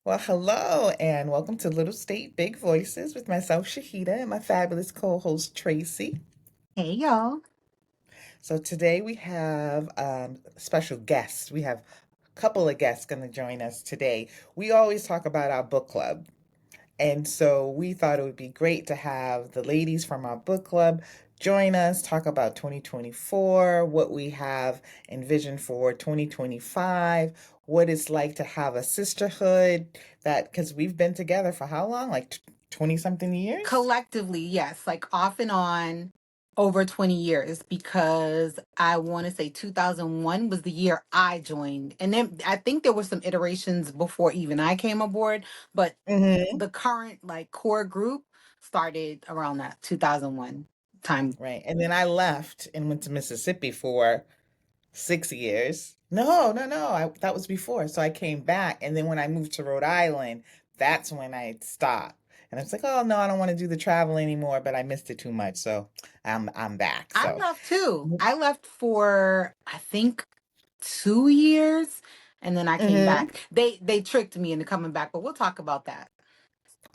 Well, hello and welcome to Little State Big Voices with myself, Shahida, and my fabulous co-host, Tracy. Hey y'all. So today we have special guests. We have a couple of guests going to join us today. We always talk about our book club. And so we thought it would be great to have the ladies from our book club join us, talk about 2024, what we have envisioned for 2025, what it's like to have a sisterhood that, because we've been together for how long? Like 20 something years? Collectively, yes, like off and on over 20 years because I want to say 2001 was the year I joined. And then I think there were some iterations before even I came aboard, but Hmm. the current like core group started around that 2001 time. Right. And then I left and went to Mississippi for 6 years. No, no, no. That was before. So I came back, and then when I moved to Rhode Island, that's when I stopped. And I was like, oh no, I don't want to do the travel anymore, but I missed it too much, so I'm back. I So left too. I left for I think 2 years and then I came hmm. back. They tricked me into coming back, but we'll talk about that.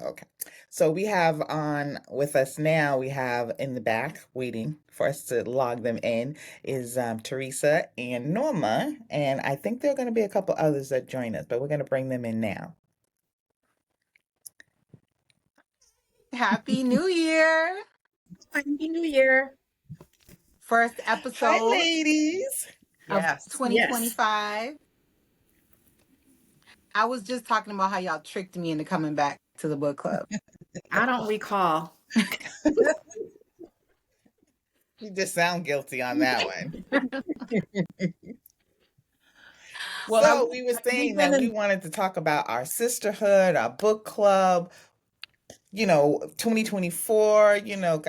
Okay. So we have on with us now, we have in the back waiting for us to log them in is Teresa and Norma. And I think there are going to be a couple others that join us, but we're going to bring them in now. Happy New Year. Happy New Year. First Hi, episode ladies. of Yes. Yes. 2025. I was just talking about how y'all tricked me into coming back to the book club. I don't recall. You just sound guilty on that one. Well, So we were we've saying been that we in. wanted to talk about our sisterhood, our book club, 2024,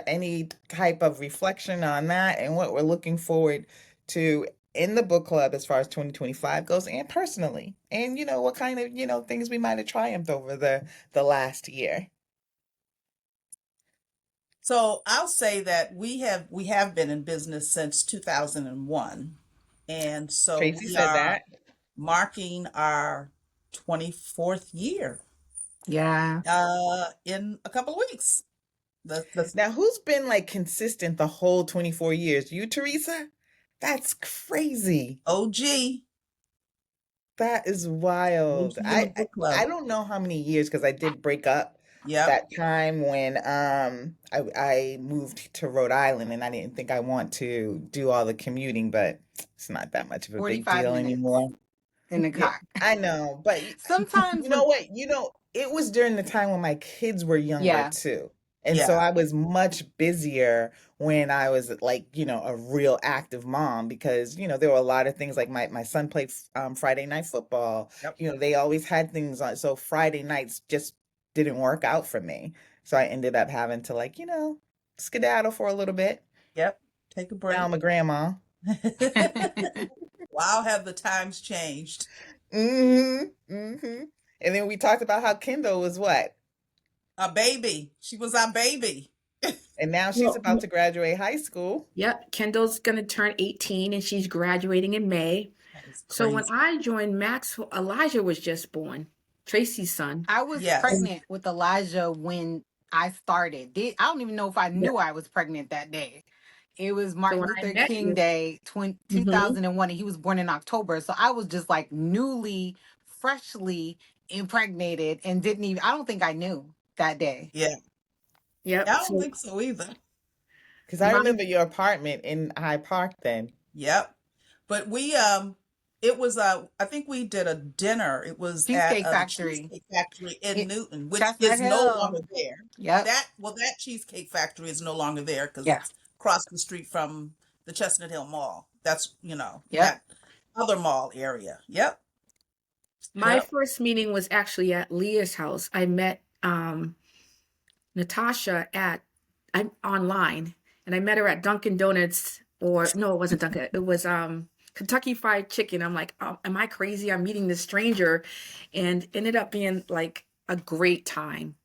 any type of reflection on that and what we're looking forward to in the book club as far as 2025 goes and personally. And what kind of, things we might have triumphed over the last year. So I'll say that we have been in business since 2001. And so Tracy we said are that. marking our 24th year Yeah. in a couple of weeks. The Now, who's been like consistent the whole 24 years? You, Teresa? That's crazy. OG, That is wild. OG in the I book club. I don't know how many years because I did break up Yep. that time when I moved to Rhode Island and I didn't think I want to do all the commuting, but it's not that much of a big 45 deal minutes anymore. in the Yeah, car. I know, but Sometimes you know with what? It was during the time when my kids were younger yeah. too. And so Yeah. I was much busier when I was like, a real active mom because, there were a lot of things like my son played Friday night football. Yep. They always had things on. So Friday nights just didn't work out for me. So I ended up having to like, skedaddle for a little bit. Yep. Take a Now break. I'm a grandma. Wow, have the times changed. Hmm. Hmm. And then we talked about how Kendall was what? A baby. She was our baby. And now she's Well, about to graduate high school. yep. Kendall's going to turn 18 and she's graduating in May. That is So when crazy. I joined, Elijah was just born, Tracy's son. I was Yes. pregnant with Elijah when I started. I don't even know if I Yep. knew I was pregnant that day. It was So Martin when I Luther met King you, Day, hmm 2001, and he was born in October. So I was just like newly, freshly impregnated and didn't even, I don't think I knew that day. Yeah. yep. I don't So think so either. Because I my, remember your apartment in Hyde Park then. Yep. But it was I think we did a dinner. It was at Cheesecake the Factory, Cheesecake Factory in it, Newton, which Chestnut is no Hill. longer there. Yep. That Cheesecake Factory is no longer there because Yeah. it's across the street from the Chestnut Hill Mall. That's, Yep. that other mall area. Yep. my Yep. first meeting was actually at Leah's house. I met Natasha I'm online, and I met her at Dunkin' Donuts, or no, it wasn't Dunkin'. It was Kentucky Fried Chicken. I'm like, oh, am I crazy? I'm meeting this stranger, and ended up being like a great time.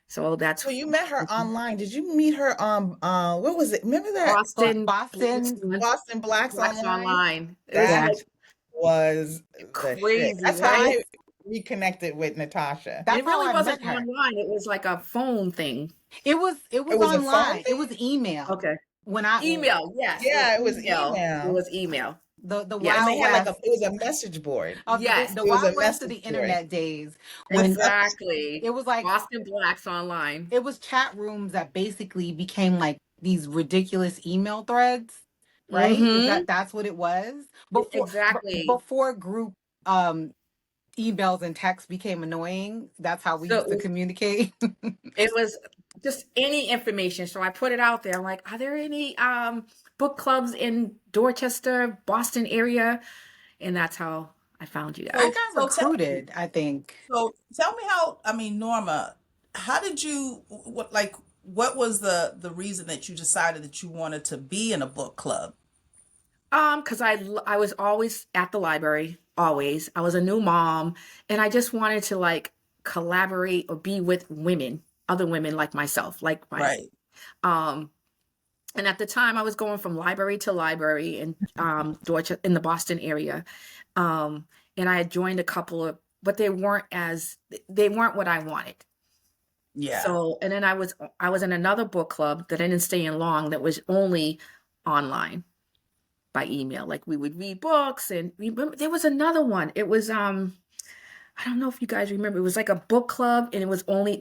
So that's So you met her online. Did you meet her on what was it? Remember that Boston Boston. Boston Blacks Blacks Online? Online. It was That Yeah. like was the shit. crazy, That's how right? reconnected with Natasha. And That's it how really I wasn't met her. online. It was like a phone thing. It It was was a phone online. It thing? was email. Okay. When I Email. Yes, it was Yeah, it was email. It email. was email. the And Yes. they Wild had like West it was a message board. of Yes. the It was a Wild West of message the board. internet days when Exactly. it was like Boston Blacks online. it was chat rooms that basically became like these ridiculous email threads, right? Is Mm-hmm. that's what it was Exactly. before group um emails and texts became annoying. That's how we So used to communicate. it was just any information. So I put it out there. I'm like, are there any book clubs in Dorchester, Boston area? And that's how I found you I guys. got recruited, I think. So tell me how, I mean, Norma, how did you, what was the reason that you decided that you wanted to be in a book club? Because I was always at the library, always. I was a new mom, and I just wanted to like collaborate or be with women, other women like myself, like my Right. um and at the time I was going from library to library in Dorchester in the Boston area. Um and I had joined a couple of, but they weren't what I wanted. Yeah. So, and then I was in another book club that I didn't stay in long, that was only online by email. Like we would read books, and there was another one. It was I don't know if you guys remember. It was like a book club, and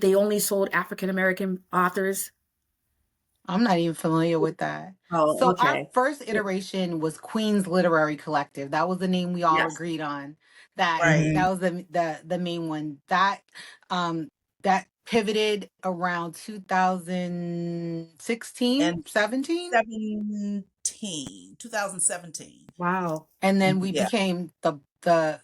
they only sold African American authors. I'm not even familiar with that. Oh, So our okay. first iteration was Queen's Literary Collective. That was the name we all Yes. agreed on. That Right. Hmm. that was the main one. Um that pivoted around 2016, And 17. 2017. Wow. And then we Yeah. became the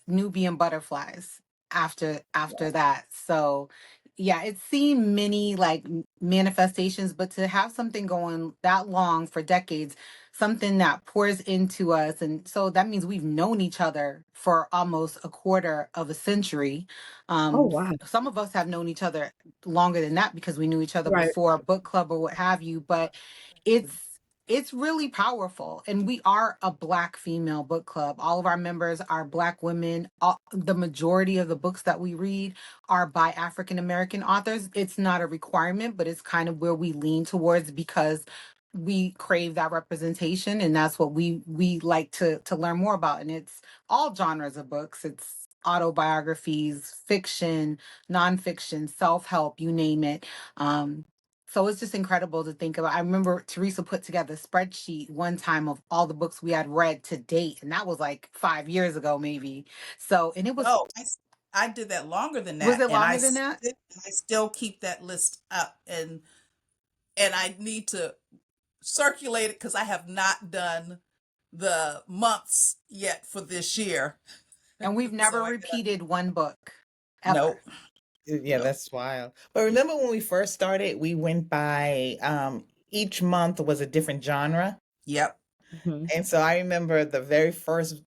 Nubian Butterflies after that. So yeah, it's seen many like manifestations, but to have something going that long for decades, something that pours into us, and so that means we've known each other for almost a quarter of a century. Oh, wow. Some of us have known each other longer than that because we knew each other Right. before a book club or what have you, but it's it's really powerful. And we are a Black female book club. All of our members are Black women. The majority of the books that we read are by African American authors. It's not a requirement, but it's kind of where we lean towards because we crave that representation, and that's what we like to learn more about. And it's all genres of books. It's autobiographies, fiction, nonfiction, self-help, you name it. Um, so it's just incredible to think about. I remember Teresa put together a spreadsheet one time of all the books we had read to date, and that was like 5 years ago, maybe. So, and it No, I did that longer than was that, it and longer than that? I still keep that list up, and I need to circulate it because I have not done the months yet for this year. And we've So never I got repeated one book ever. nope, Yeah, nope. that's wild. But remember when we first started, we went by each month was a different genre. Yep. Mhm. And so I remember the very first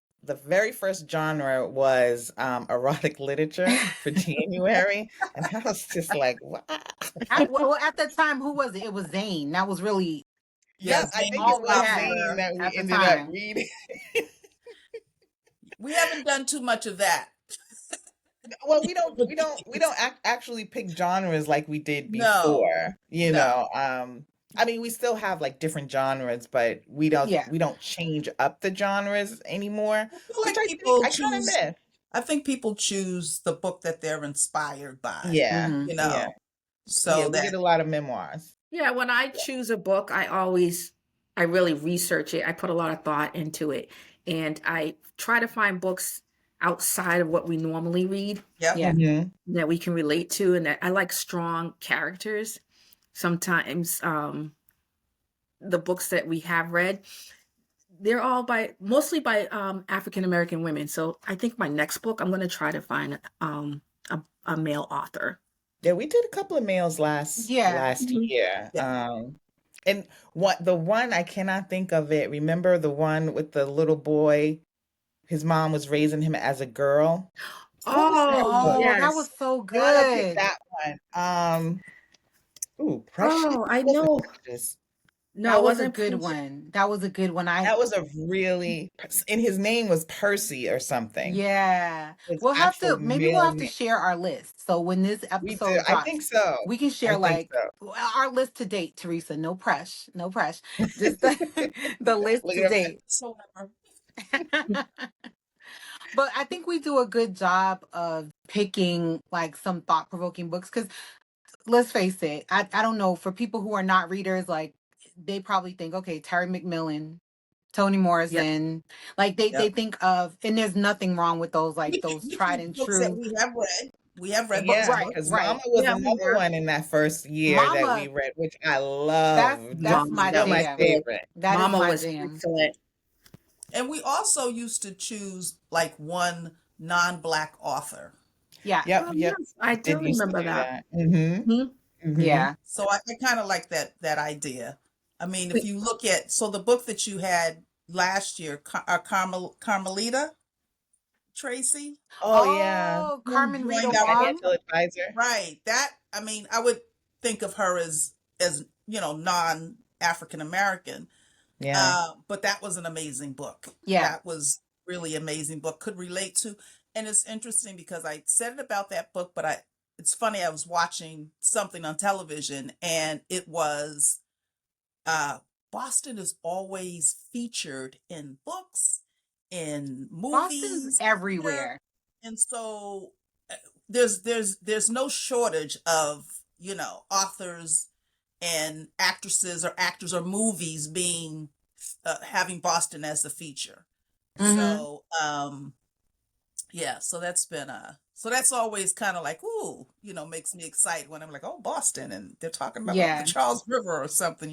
genre was erotic literature for January. And I was just like, wow. At that time, who was it? It was Zane. That was really Yeah, Yep, I Zane think was all it we was had Zane popular. that we at the ended up time. reading. We haven't done too much of that. Well, we don't actually pick genres like we did No, before, no. I mean, we still have like different genres, but we don't Yeah. we don't change up the genres anymore, I feel which like I think people I kind of choose. miss. I think people choose the book that they're inspired by. Yeah, Hmm. You yeah, know, yeah. so We that get a lot of memoirs. Yeah, when I choose a book, I really research it. I put a lot of thought into it, and I try to find books outside of what we normally read yep. Yeah. Hmm. that we can relate to, and that I like strong characters. Sometimes the books that we have read, they're all mostly by African American women. So I think my next book, I'm going to try to find a male author. Yeah, we did a couple of mails last Yeah. last Mhm. year. Yeah. And what the one I cannot think of it. Remember the one with the little boy? His mom was raising him as a girl. What was that Oh, book? Oh, that was yes. so I want to pick good. that one. Ooh, Precious. Oh, I It wasn't know. Precious. No, That it was a wasn't good Percy. one. That was a good one. That was a really, and his name was Percy or something. Yeah. His We'll have actual to, maybe we'll male have to name. share our list. So when this We do. episode I drops, think so. we can I share think like so. our list to date, Teresa. No press, no press. Just the list Look to at him. date. So But I think we do a good job of picking like some thought provoking books because let's face it, I don't know, for people who are not readers, like they probably think, okay, Terry McMillan, Toni Yeah. Morrison, like they yep. think of, and there's nothing wrong with those, like those Which tried is and books that true. we have read. We have read But those Yeah, right, books. because Mama right. was Yeah, we another have. one in that first year that we Mama, read, which I that's loved. that's Mama my Still was my jam. good. favorite. That is Mama my was jam. excellent. And we also used to choose like one non-black author. Yeah, Yep, Oh, yep. yes, I We do did used to remember do that. that. Mm-hmm. Mm-hmm. yeah. So I kind of like that idea. I mean, if you look at the book that you had last year, Carmelita Tracy, Oh yeah. Oh, who Carmen Rita joined our book, Wong. Financial advisor. right? That I mean, I would think of her as non African American. Yeah. But that was an amazing book. Yeah. That was really amazing book. Could relate to, and it's interesting because I said it about that book, but it's funny. I was watching something on television, and it was uh, Boston is always featured in books, in Boston's movies, theater, everywhere. and so there's no shortage of authors and actresses or actors or movies being having Boston as the feature. Mm-hmm. So yeah, so that's always kind of like, ooh, makes me excited when I'm like, oh, Boston, and they're talking about the Yeah. Charles River or something.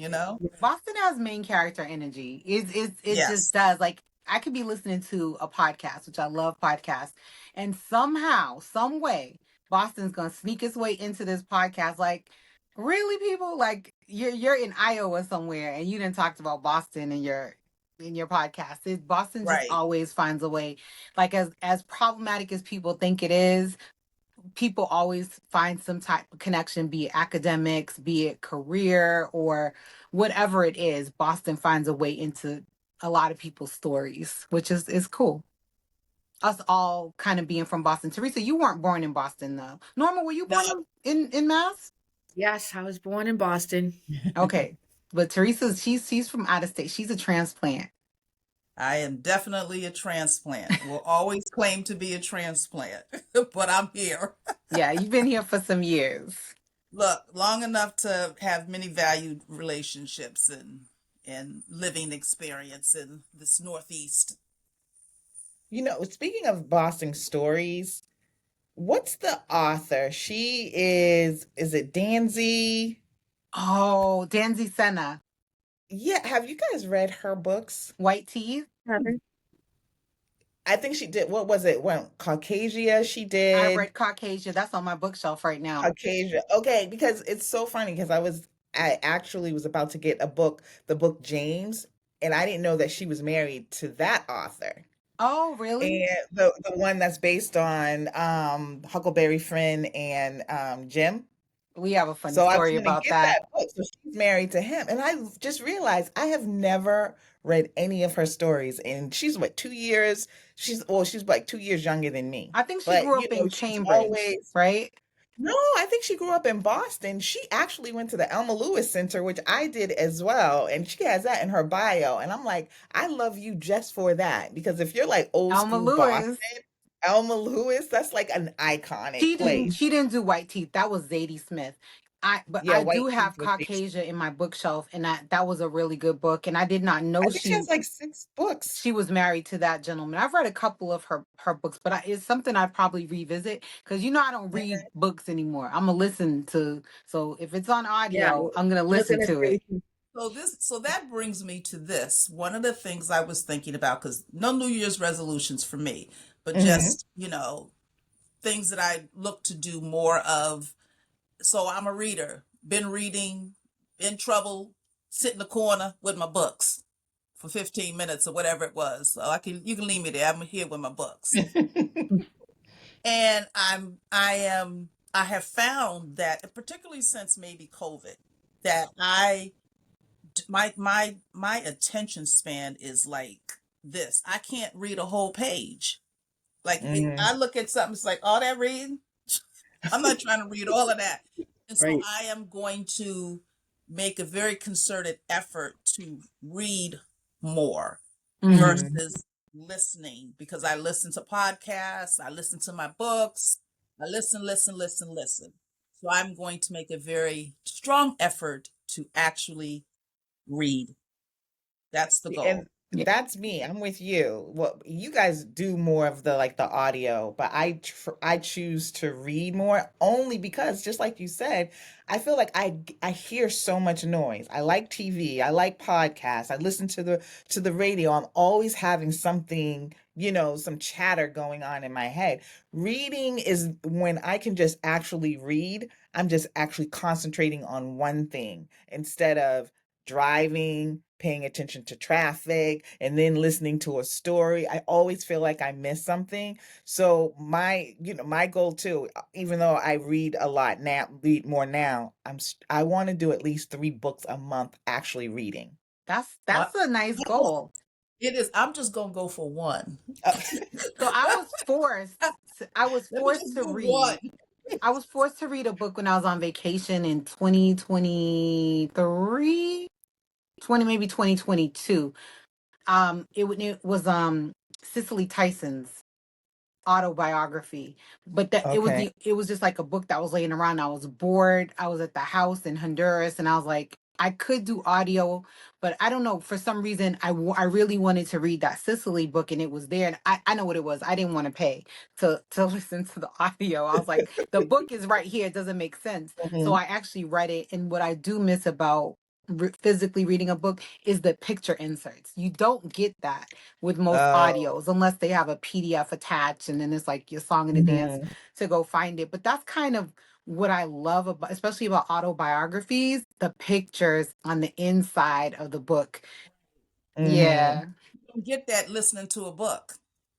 Boston has main character energy. It just Yes, does. Like I could be listening to a podcast, which I love podcasts, and somehow, some way, Boston's gonna sneak its way into this podcast. Like, really, people? Like you're in Iowa somewhere, and you didn't talk about Boston in your podcast. Boston just right. always finds a way. Like as problematic as people think it is, people always find some type of connection, be it academics, be it career, or whatever it is. Boston finds a way into a lot of people's stories, which is cool. Us all kind of being from Boston. Teresa, you weren't born in Boston though. Norma, were you No, born in Mass? Yes, I was born in Boston. Okay. But Teresa's she's from out of state. She's a transplant. I am definitely a transplant. Will always claim to be a transplant, but I'm here. Yeah, you've been here for some years. Look, long enough to have many valued relationships and living experience in this Northeast. Speaking of Boston stories, what's the author? Is it Danzy? Oh, Danzy Senna. Yeah, have you guys read her books? White Teeth. Heather. I think she did, what was it? Well, Caucasia, she I did. read Caucasia. That's on my bookshelf right now. Caucasia. Okay, because it's so funny because I actually was about to get the book James, and I didn't know that she was married to that author. Oh, really? And the one that's based on Huckleberry Finn and Jim. We have a funny So I was story gonna about get that. that book. So she's married to him. And I just realized I have never read any of her stories. And she's what, 2 years? She's like 2 years younger than me. I think she But grew up in she's Cambridge, always right? no, I think she grew up in Boston. She actually went to the Elma Lewis Center, which I did as well. And she has that in her bio. And I'm like, I love you just for that. Because if you're like old Alma school Boston, Lewis. Elma Lewis, that's like an iconic place. She didn't do White Teeth. That was Zadie Smith. But Yeah, I do White Teeth have was based. Caucasia in my bookshelf, and that was a really good book. And I did not know I think she has like 6 books. she was married to that gentleman. I've read a couple of her books, but it's something I'd probably revisit because I don't read books anymore. I'm gonna listen to. So if it's on Yeah, audio, I'm gonna look listen at to it. it. So that brings me to this. One of the things I was thinking about, because no New Year's resolutions for me, but Hmm. just, things that I look to do more of. So I'm a reader, been reading, in trouble, sit in the corner with my books for 15 minutes or whatever it was. So you can leave me there. I'm here with my books. And I have found that particularly since maybe COVID, that I my attention span is like this. I can't read a whole page. Like Hmm. I look at something, it's like all that reading. I'm not trying to read all of that. And so Right. I am going to make a very concerted effort to read more Mm-hmm. Hmm. versus listening, because I listen to podcasts, I listen to my books, I listen. So I'm going to make a very strong effort to actually read. That's the See, goal. and that's me. I'm with you. Well, you guys do more of the like the audio, but I choose to read more only because just like you said, I feel like I hear so much noise. I like TV, I like podcasts, I listen to the radio. I'm always having something, some chatter going on in my head. Reading is when I can just actually read. I'm just actually concentrating on one thing instead of driving, paying attention to traffic, and then listening to a story. I always feel like I miss something. So my goal too, even though I read a lot now, read more now, I want to do at least 3 books a month actually reading. Well, That's a nice goal. it is. I'm just gonna go for one. Uh, So I was Let me forced just to do one. read. I was forced to read a book when I was on vacation in 2023, maybe 2022. It was Cicely Tyson's autobiography, but that okay. it was just like a book that was laying around. I was bored. I was at the house in Honduras, and I was like, I could do audio, but I don't know, for some reason I really wanted to read that Sicily book, and it was there, and I know what it was. I didn't want to pay to listen to the audio. I was like, the book is right here. It doesn't make sense. So Hmm. I actually read it, and what I do miss about physically reading a book is the picture inserts. You don't get that with most Oh. audios unless they have a PDF attached, and then it's like your song and a dance Hmm. to go find it. But that's kind of what I love about, especially about autobiographies, the pictures on the inside of the book. Hmm. Yeah. You don't get that listening to a book.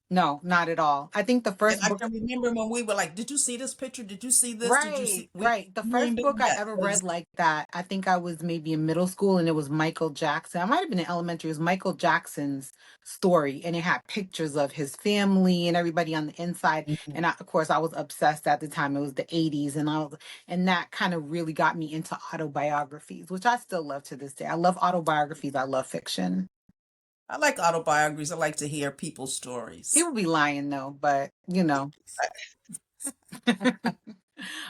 No, not at all. I think the And first I book. can remember when we were like, "Did you see this picture? Did you see this? Did you Right, see?" We right. The dreamed first of book I that ever read because like that, I think I was maybe in middle school, and it was Michael Jackson. I might have been in elementary. It was Michael Jackson's story, and it had pictures of his family and everybody on the inside. And of course, I was obsessed at the time. It was the 80s, and that kind of really got me into autobiographies, which I still love to this day. I love autobiographies. I love fiction. I like autobiographies. I like to hear people's stories. People be lying though, but you know.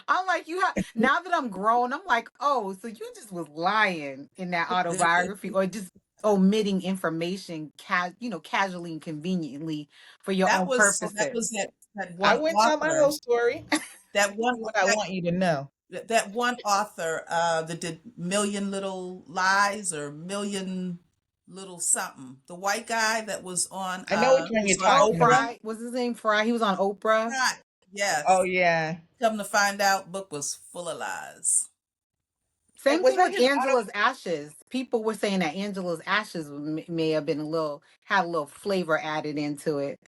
I'm like, you have, now that I'm grown, I'm like, oh, so you just was lying in that autobiography, or just omitting information, casually and conveniently for your own That purposes. was that I one wouldn't tell my author. whole story. That one What I that want you to know. that one author that did Million Little Lies or Million Little Something. The white guy that I know which one you're was on Oh, talking Oprah. about. Fry, was his name Fry? He was on Oprah. Right. Oh Yes. yeah. Come to find out, book was full of lies. And Same was thing that with his auto? Angela's Ashes. People were saying that Angela's Ashes may have been had a little flavor added into it.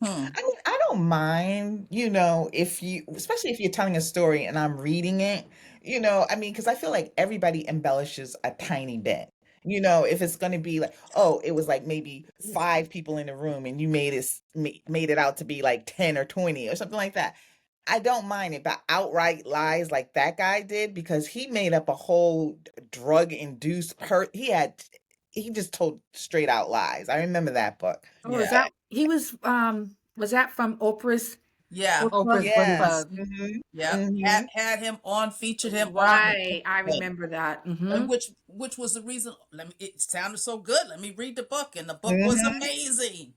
Hmm. I mean, I don't mind, if especially if you're telling a story and I'm reading it, I mean, because I feel like everybody embellishes a tiny bit. If it's going to be like, oh, it was like maybe 5 people in the room and you made it out to be like 10 or 20 or something like that. I don't mind it, but outright lies like that guy did because he made up a whole drug induced he just told straight out lies. I remember that book. Oh, is Yeah. that he was that from Oprah's Yeah. book club? Oprah's book Yes. club. Hmm. Yeah. Hmm. Had him on, featured him on the Right, I book. remember that. And which was the reason, it sounded so good. Let me read the book. And the book was Hmm. amazing.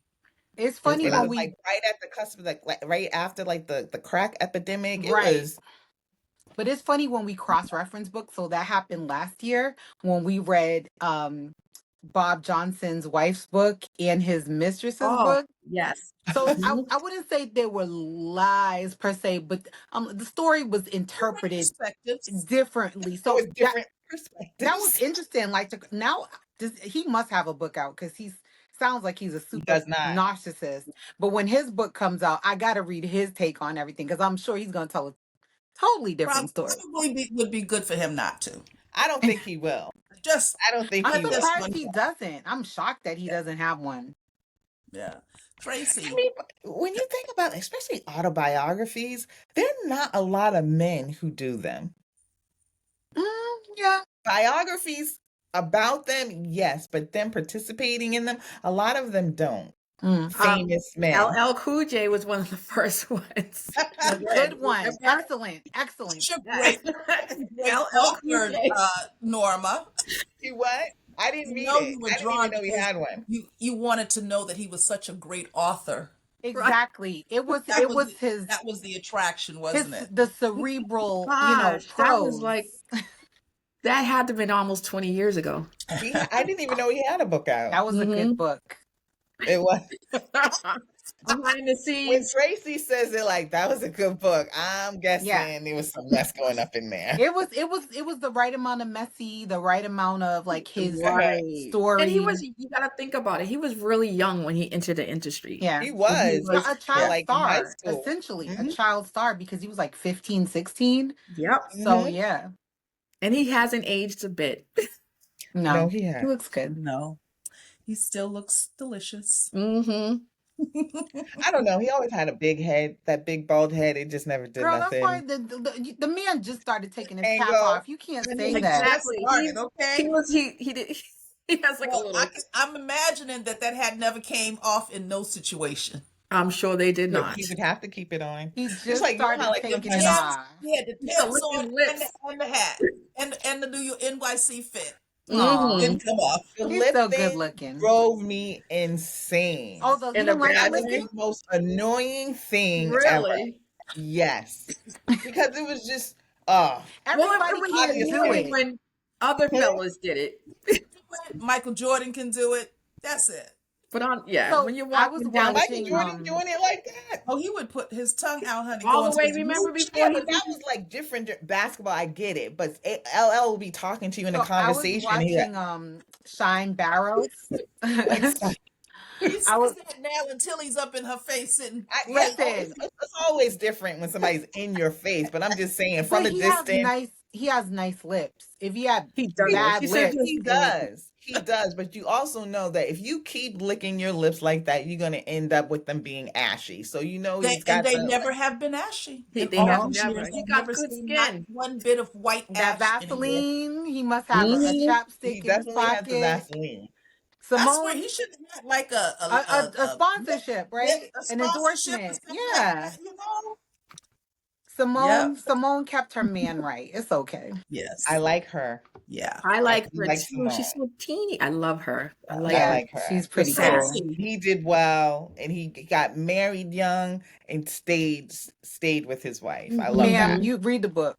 It's It funny And it when was was. like we right at the cusp of like right after like the crack epidemic. It right. was But it's funny when we cross reference books. So that happened last year when we read Bob Johnson's wife's book and his mistress's Oh, book. yes. So Mhm. I wouldn't say there were lies per se, but the story was Different interpreted perspectives. differently. there So was different that was perspectives. interesting. Like now, he must have a book out because he's sounds like he's a He super does not. narcissist. But when his book comes out, I got to read his take on everything because I'm sure he's going to tell a totally different story. Probably would be good for him not to. I don't think he will. Just I don't think I'm he will. just surprised one. he doesn't. I'm shocked that he Yeah, doesn't have one. yeah. I Tracy, mean, when you think about, especially autobiographies, there are not a lot of men who do them. Yeah. Biographies about them, yes, but them participating in them, a lot of them don't. Mm. Famous men. LL Cool J was one of the first ones. A I read. good one. Remember? Excellent. Excellent. such a Yeah. great LL Cool author, J. Norma. You what? I didn't You read know it. you were I didn't even drawn know he because had one. you wanted to know that he was such a great author. Right. Exactly. It was That it was was the, his that was the attraction, wasn't it? the cerebral, Gosh, that was prose. like that had to have been almost 20 years ago. I didn't even know he had a book out. That was a good Mm-hmm. book. It was Behind the when scenes. Tracy says it like that was a good book. I'm Yeah. guessing there was some mess going up in there. It was the right amount of messy, the right amount of like his Right. And he story. was, you gotta think about it. He was really young when he entered the industry. Yeah. He And he was. He was, A was still yeah. child like in high star, school. essentially. A Hmm child star because he was like 15, 16. Yep. So hmm yeah. And he hasn't aged a bit. No, No. he He had. looks good. No, he still looks delicious. Mm-hmm. I don't know. He always had a big head, that big bald head. It just never did Girl, that's why nothing. the man just started taking his cap Angle. off. You can't And say he that. Just Exactly. started, okay? He did he has like a Well, little, I'm imagining that had never came off in no situation. I'm sure they did he not. would have to keep it on. He Just just like, you know how started like The taking it sometimes Timbs, off. he had the He used to Timbs lick his on lips. and the hat and the new NYC fit Aw. Mm-hmm. didn't come off. the He's lip so good thing looking. drove me insane. Oh, you In a didn't like the bad That was lifting? way. the most annoying thing ever. Really? Yes. Because it was just, oh, Well, Everybody it was can't do obviously. annoying it. when other Hmm? fellas did it. Michael Jordan can do it. That's it. But on, yeah, So when you're I was walking Now, down the Michael watching street, Jordan doing it like that. Oh, he would put his tongue out, honey, all going the to way, his remember mooch. before Yeah, he but that did was like different basketball. I get it. But LL will be talking to you in a so I was conversation. He like, watching Shine Barrows. like I stop. He says was that now until he's up in her face sitting Yeah, right oh, there. listen, it's always different when somebody's in your face. But I'm just saying, from but a distance, he has nice lips. If he had he does. bad He said lips, just he it would does. He does. But you also know that if you keep licking your lips like that, you're gonna end up with them being ashy. So you know he's And got they the never like, have been ashy. In they all have no. these never. years, He I've got never good seen not skin. one bit of white that ash anywhere. Vaseline, he must have a Hmm He chapstick in his definitely has the pocket. Vaseline. I swear Simone, he should have like a a sponsorship, right? a An sponsorship or endorsement. something like Yeah. that, you know? Yep. Simone kept her man right. It's okay. I Yes. like her. Yeah. I I like do her like too. She's Simone. so teeny. I love her. I like I Yeah, her. like her. she's So pretty So cool. sassy. he did well, and he got married young and stayed with his wife. I love Ma'am, that. Hmm you read the book.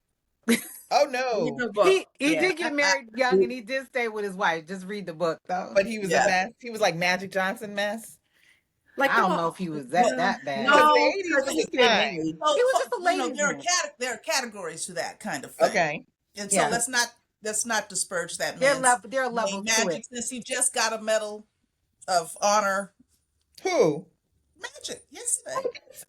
Oh Read no, the book. He Yeah. did get married young and he did stay with his wife. Just read the book though. but he was a Yeah. mess. He was like Magic Johnson mess. Like I the don't know whole, if he was Well, that bad. Because the no, 80s because was he's a getting time. married. He was just a there ladies' are man. there are categories to that kind of thing. Okay. And so Yeah. let's not disparage that There man's are name. levels to Magic, it. since he just got a medal of honor. Who? Magic yesterday.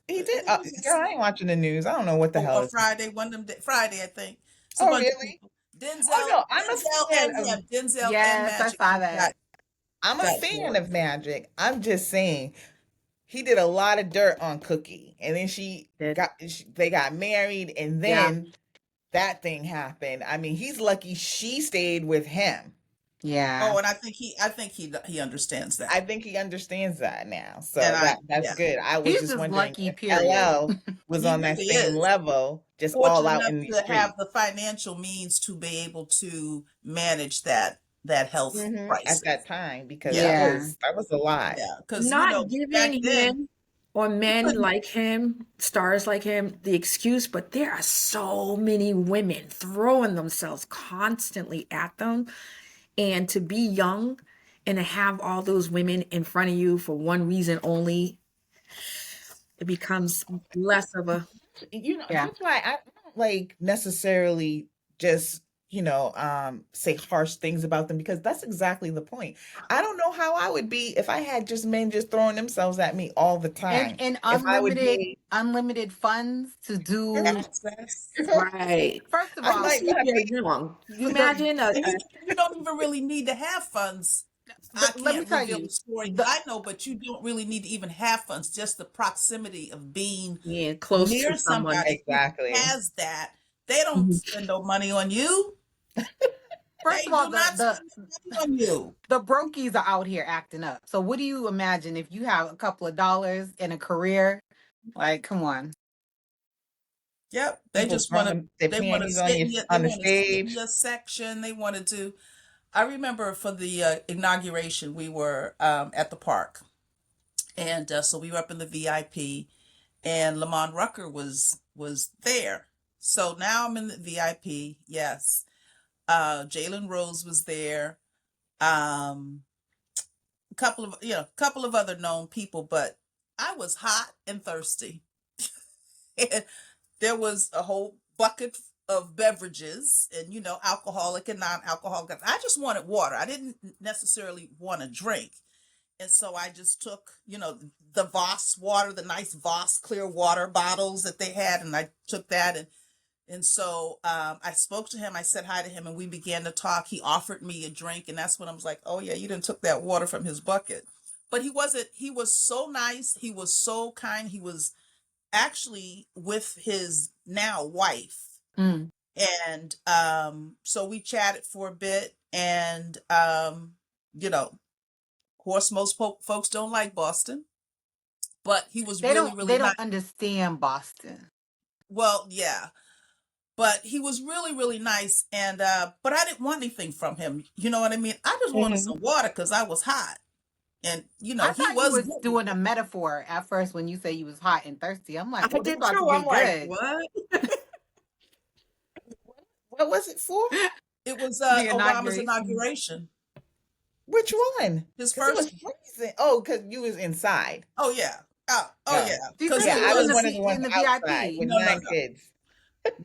He I did. think it was Girl, I yesterday ain't watching the news. I don't know what the hell or is. Friday, one of them Friday, I think. It's a Oh, bunch of really? people. Oh no, I'm a Denzel fan and of. him. Denzel and Yes, I Magic saw that. I'm a got fan awards. of Magic. I'm just saying he did a lot of dirt on Cookie, and then Did. they got married, and Yeah. then that thing happened. I mean, he's lucky she stayed with him. Yeah. Oh, and I think he understands that. I think he understands that now. So And that's yeah, good. I was He's just just wondering lucky, if period. LL was he on that really same is level, just all fortunate out enough in the to have street. the financial means to be able to manage that health At that crisis. time, because Yeah, Yeah. that was a lot. yeah, because Not back giving then him or you men couldn't. like him, stars like him, the excuse, but there are so many women throwing themselves constantly at them. And to be young and to have all those women in front of you for one reason only, it becomes less of a, You know, Yeah. that's why I don't like necessarily just say harsh things about them, because that's exactly the point. I don't know how I would be if I had just men just throwing themselves at me all the And time. and If I would be, unlimited funds to do. Yes, that's Right. First of I all, might Especially if not you're be. young. You the imagine and you don't even really need to have funds. I let me can't tell reveal the you, story the I know, but you don't really need to even have funds. Just the proximity of being being close to near someone. somebody who Exactly. has that. They don't Mhm. spend no money on you. first of They all, do not spend no money on you. the brokies are out here acting up. So what do you imagine if you have a couple of dollars and a career? Like, come on. Yep. They People just want to. throwing their They want to panties on sit you in your. They on the want to sit in stage. your section. They want to do. I remember for the inauguration, we were at the park, and so we were up in the VIP, and Lamont Rucker was there. So now I'm in the VIP. Yes, Jalen Rose was there. Um, a couple of other known people, but I was hot and thirsty, and there was a whole bucket of beverages, and alcoholic and non-alcoholic. I just wanted water. I didn't necessarily want a drink. And so I just took, the Voss water, the nice Voss clear water bottles that they had, and I took that, and so I spoke to him. I said hi to him, and we began to talk. He offered me a drink, and that's when I was like, "Oh yeah, you didn't took that water from his bucket." But he wasn't. He was so nice. He was so kind. He was actually with his now wife, Mm. and so we chatted for a bit, and of course, most folks don't like Boston, but he was really, They really nice. don't understand Boston. Well, yeah, but he was really, really nice, and but I didn't want anything from him. You know what I mean? I just wanted Mhm. some water because I was hot, and I he thought you was was good with doing a it. metaphor at first when you say you was hot and thirsty. I'm like, I oh, this did about to too. get I'm like, good. what? What was it for? It was The Obama's inauguration. inauguration, Which one? his Because it first. was freezing. Oh, because you was inside. Oh yeah, oh Oh, yeah, She because said yeah. she it was I in was the was one of the V ones in the outside VIP. with no, no, 9 no, kids.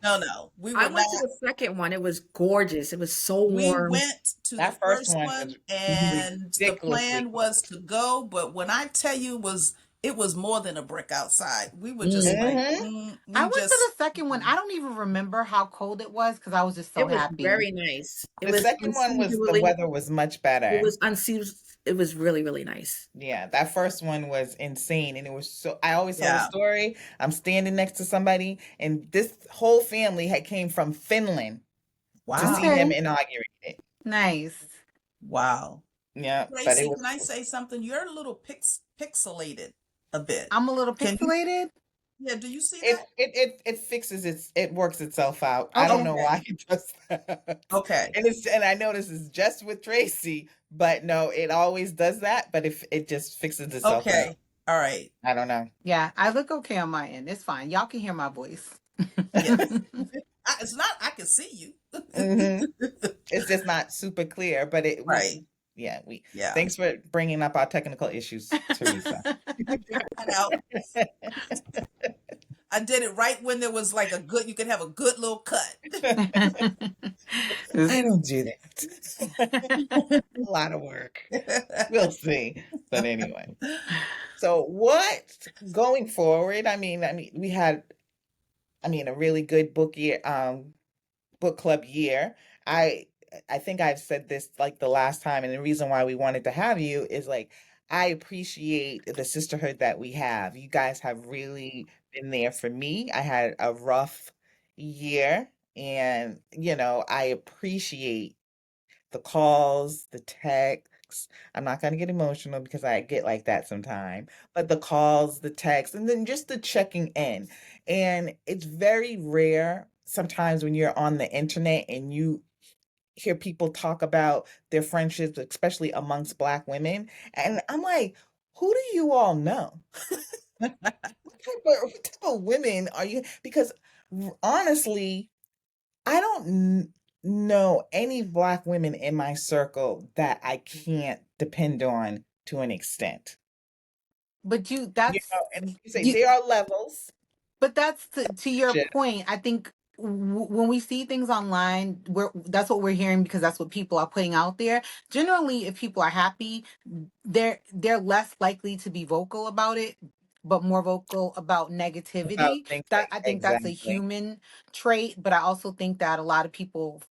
no. We I were not. went to the second one. It was gorgeous. It was so We warm. went to the That first first one was one, Mhm. and the ridiculously plan was cold. to go, but when I tell you it was more than a brick outside. We were just Mm. like, Hmm. I we went to just. the second one. I don't even remember how cold it was because I was just so It was happy. very nice. It The was second one was the unseasonably. weather was much It better. was unseasonable. It was really, really nice. Yeah, that first one was insane, and it was so. I always tell the Yeah. story. I'm standing next to somebody, and this whole family had came from Finland to see Wow. him Okay, inaugurate it. nice. Wow. Yeah, but it Tracy, was. can I say something? You're a little pixelated a bit. I'm a little Can you? pixelated. Yeah. Do you see It that? it fixes it works itself out. I don't Okay. know Okay. why it does that. Okay. And I know this is just with Tracy, but no, it always does that, but if it just fixes itself out. Okay. All right. I don't know. Yeah, I look okay on my end. It's fine. Y'all can hear my voice. Yeah. It's not. I can see you. Hmm. It's just not super clear, but Right. yeah, we Yeah. thanks for bringing up our technical issues, Teresa. And I did it right when there was like you could have a good little cut. I don't do that. A lot of work. We'll see. But anyway. So what going forward? I mean, we had, a really good book club year. I I think I've said this like the last time, and the reason why we wanted to have you is like I appreciate the sisterhood that we have. You guys have really been there for me. I had a rough year, and I appreciate the calls, the texts. I'm not going to get emotional because I get like that sometimes, but the calls, the texts, and then just the checking in. And it's very rare sometimes when you're on the internet and you hear people talk about their friendships, especially amongst Black women. And I'm like, who do you all know? What type of women are you? Because honestly, I don't know any Black women in my circle that I can't depend on to an extent. But And you say you there are levels. but that's to your Shit. point. I think when we see things online, that's what we're hearing because that's what people are putting out there. Generally, if people are happy, they're less likely to be vocal about it, but more vocal about About negativity. things That like I think that's a exactly. human trait, but I also think that a lot of people,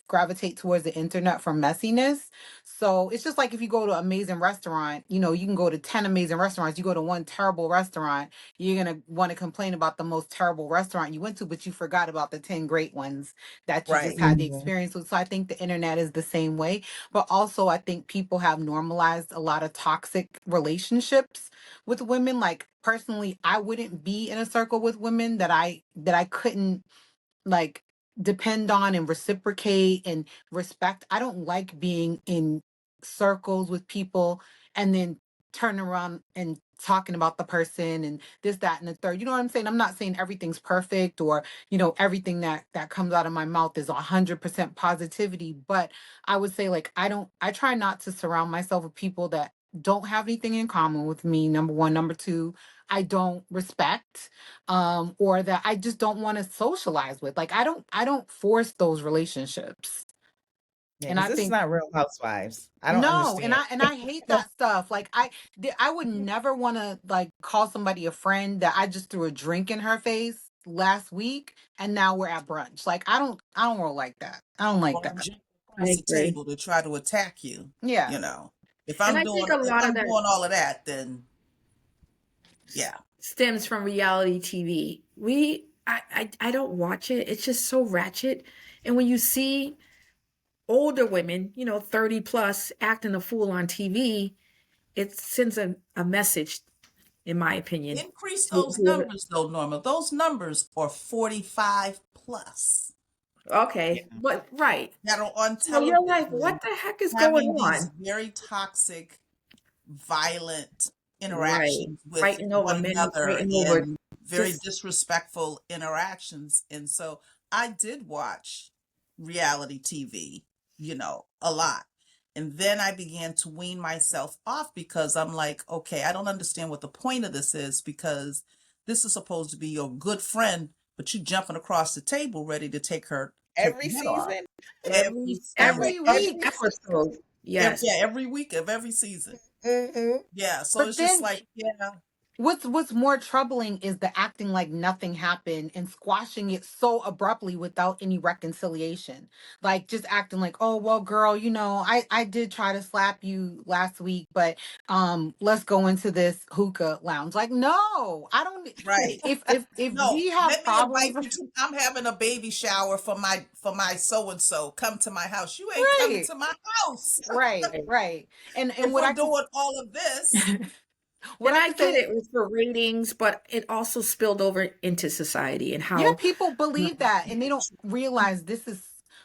gravitate towards the internet for messiness. So it's just like if you go to an amazing restaurant, you can go to 10 amazing restaurants, you go to one terrible restaurant, you're going to want to complain about the most terrible restaurant you went to, but you forgot about the 10 great ones that you just Right. had the Mhm. experience with. So I think the internet is the same way. But also, I think people have normalized a lot of toxic relationships with women. Like, personally, I wouldn't be in a circle with women that I couldn't, like, depend on and reciprocate and respect. I don't like being in circles with people and then turn around and talking about the person and this, that, and the third. You know what I'm saying? I'm not saying everything's perfect, or, everything that comes out of my mouth is 100% positivity, but I would say, like, I try not to surround myself with people that don't have anything in common with me. Number one. Number two, I don't respect, or that I just don't want to socialize with. Like, I don't force those relationships. Yeah, And because I this is think not Real Housewives. I don't no, and understand. I hate that stuff. Like, I would never want to, like, call somebody a friend that I just threw a drink in her face last week and now we're at brunch. Like, I don't roll like that. I don't like Or I'm that. jumping I across the agree. table to try to attack you. Yeah. You know, And I think a if lot of I'm that doing all of that, then yeah. stems from reality TV. I don't watch it. It's just so ratchet. And when you see older women, 30 plus, acting a fool on TV, it sends a message, in my opinion, Increase to those whoever. numbers though, Norma. Those numbers are 45 plus Okay, but right. that are on So you're like, television what the heck is going having these on? very toxic, violent Right. interactions with Fighting over one men, another fighting over and very just disrespectful interactions. And so I did watch reality TV, a lot. And then I began to wean myself off because I'm like, okay, I don't understand what the point of this is, because this is supposed to be your good friend, but you jumping across the table ready to take Every her head off season? every Every every week. episode. Yes. yeah, every week of every season. Hmm. Yeah, so But it's just then like, yeah, what's more troubling is the acting like nothing happened and squashing it so abruptly without any reconciliation. Like, just acting like, "Oh, well, girl, I did try to slap you last week, but let's go into this hookah lounge." Like, no, I don't. right. If No, we have let me invite problems, you to. I'm having a baby shower for my so and so. Come to my house. You ain't coming right, to my house right, Right. right. And if what we're I could doing all of this. what And I I could get say. it was for ratings, but it also spilled over into society and Yeah, how people you believe that and they don't realize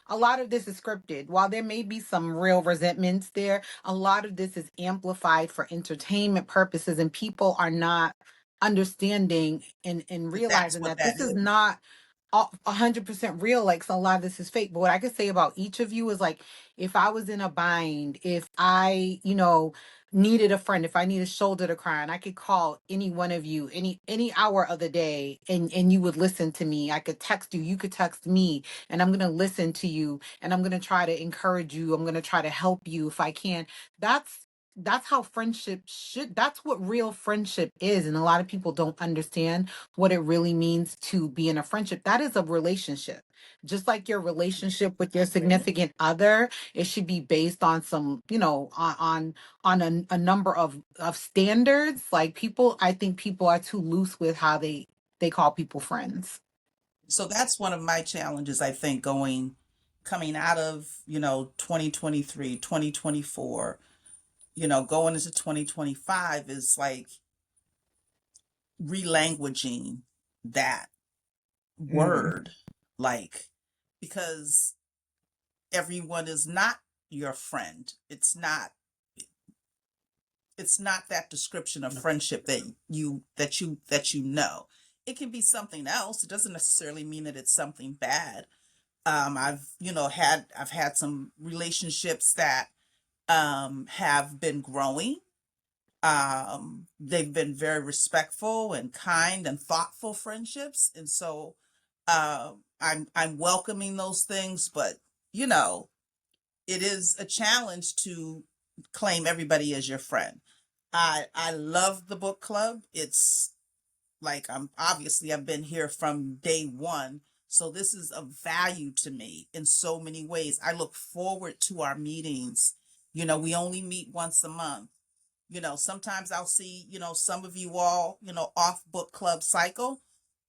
a lot of this is scripted. While there may be some real resentments there, a lot of this is amplified for entertainment purposes, and people are not understanding and That's realizing what that that this is is. not 100% real. Like, so a lot of this is fake. But what I could say about each of you is, like, if I was in a bind, if I, needed a friend, if I need a shoulder to cry on, I could call any one of you any hour of the day, and you would listen to me. I could text you, you could text me, and I'm gonna listen to you, and I'm gonna try to encourage you. I'm gonna try to help you if I can. That's how friendship should, that's what real friendship is. And a lot of people don't understand what it really means to be in a friendship. That is a relationship. Just like your relationship with your significant other, it should be based on some, on a number of standards. Like, people, I think people are too loose with how they call people friends. So that's one of my challenges, I think, coming out of 2023, 2024, going into 2025 is like relanguaging that Mm. word, like, because everyone is not your friend. It's not that description of friendship that you know. It can be something else. It doesn't necessarily mean that it's something bad. I've had some relationships that have been growing. They've been very respectful and kind and thoughtful friendships, and so I'm welcoming those things, but you know, it is a challenge to claim everybody as your friend. I love the book club. It's like I've been here from day one. So this is of value to me in so many ways. I look forward to our meetings. You know, we only meet once a month. You know, sometimes I'll see, you know, some of you all, you know, off book club cycle,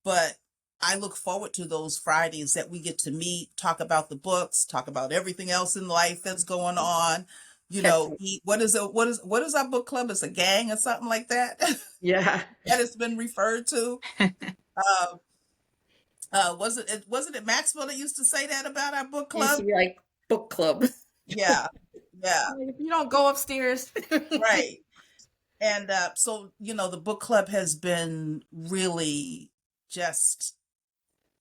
but I look forward to those Fridays that we get to meet, talk about the books, talk about everything else in life that's going on. You know, what is our book club? It's a gang or something like that. Yeah. That has been referred to. Uh, wasn't it Maxwell that used to say that about our book It used to club? be like book club. Yeah, yeah, Like, if you don't go upstairs. right. And so, you know, the book club has been really just,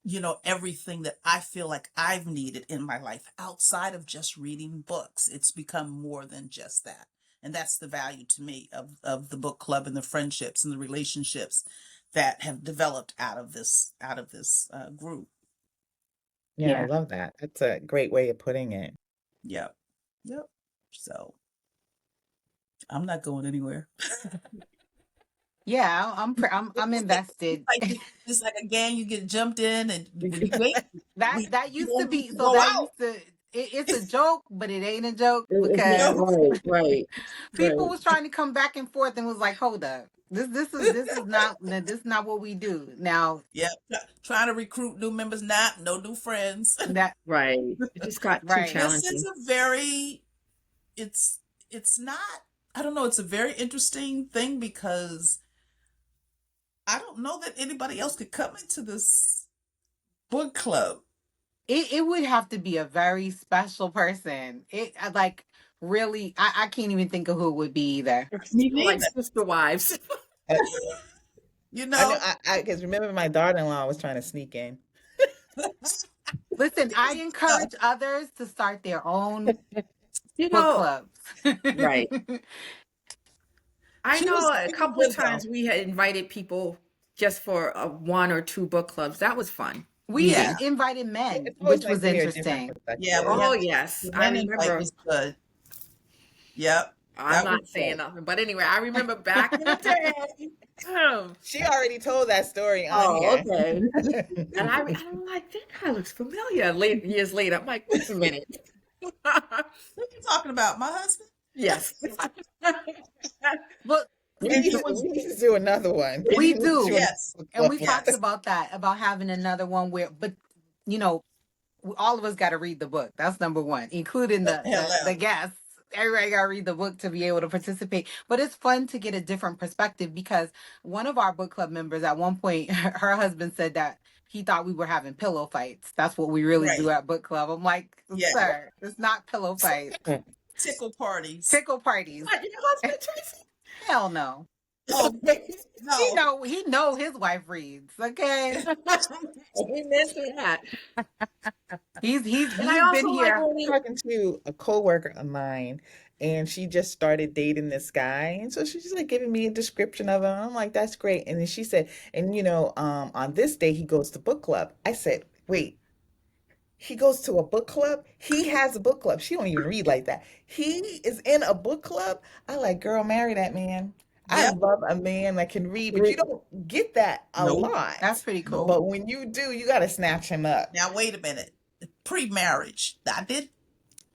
you know, everything that I feel like I've needed in my life outside of just reading books. It's become more than just that. And that's the value to me of the book club and the friendships and the relationships that have developed out of this group. Yeah, I Yeah. love that. That's a great way of putting it. Yep. Yep. So I'm not going anywhere. Yeah, I'm invested. It's like a gang. You get jumped in, and when you wait, That you used to don't get be to so go that out. used to it's a joke, but it ain't a joke It's because No. right, right, people right. was trying to come back and forth and was like, hold up. This is not what we do. Now Yeah, trying to recruit new members, not no new friends. that Right. It just got too right. It's challenging. a very, it's it's not. I don't know. It's a very interesting thing because I don't know that anybody else could come into this book club. It would have to be a very special person. Like really I can't even think of who it would be either. Me Like neither. sister wives. I, You I know know. I because remember my daughter-in-law was trying to sneak in. Listen, I encourage others to start their own You book know, clubs. right. I know a She was couple good though. times we had invited people just for one or two book clubs. That was fun. We Yeah, even invited Yeah, men, it's always which nice was to hear a different interesting. yeah. perspective. We Oh, had yes. the I men invite remember. was good. Yep, I'm that was not saying good. nothing, but anyway, I remember back in the day. She already told that story on Oh, here. okay. And I'm like, that guy looks familiar. Years later, I'm like, wait a minute. Who are you talking about? My husband? Yes. But We need to do another one. We we need to do do. another Yes, book And we club. talked yes. about that, about having another one where, but you know, all of us got to read the book. That's number one, including the Hello. guests. Everybody got to read the book to be able to participate. But it's fun to get a different perspective because one of our book club members at one point, her husband said that he thought we were having pillow fights. That's what we really do Right. at book club. I'm like, Yeah. sir, it's not pillow fights. Tickle parties. Tickle parties. What, your husband, Tracy? Hell no. Oh He no. know he know his wife reads. Okay. Amen to that. He's And I he's been also like here. when we, Talking to a coworker of mine, and she just started dating this guy, and so she's just like giving me a description of him. I'm like, that's great. And then she said, and on this day he goes to book club. I said, wait, he goes to a book club? He has a book club. She don't even read like that. He is in a book club. I like, girl, marry that man. I Yep. love a man that can read, but you don't get that a Nope. That's lot. pretty Nope. cool. But when you do, you got to snatch him up. Now wait a minute. Pre-marriage, I did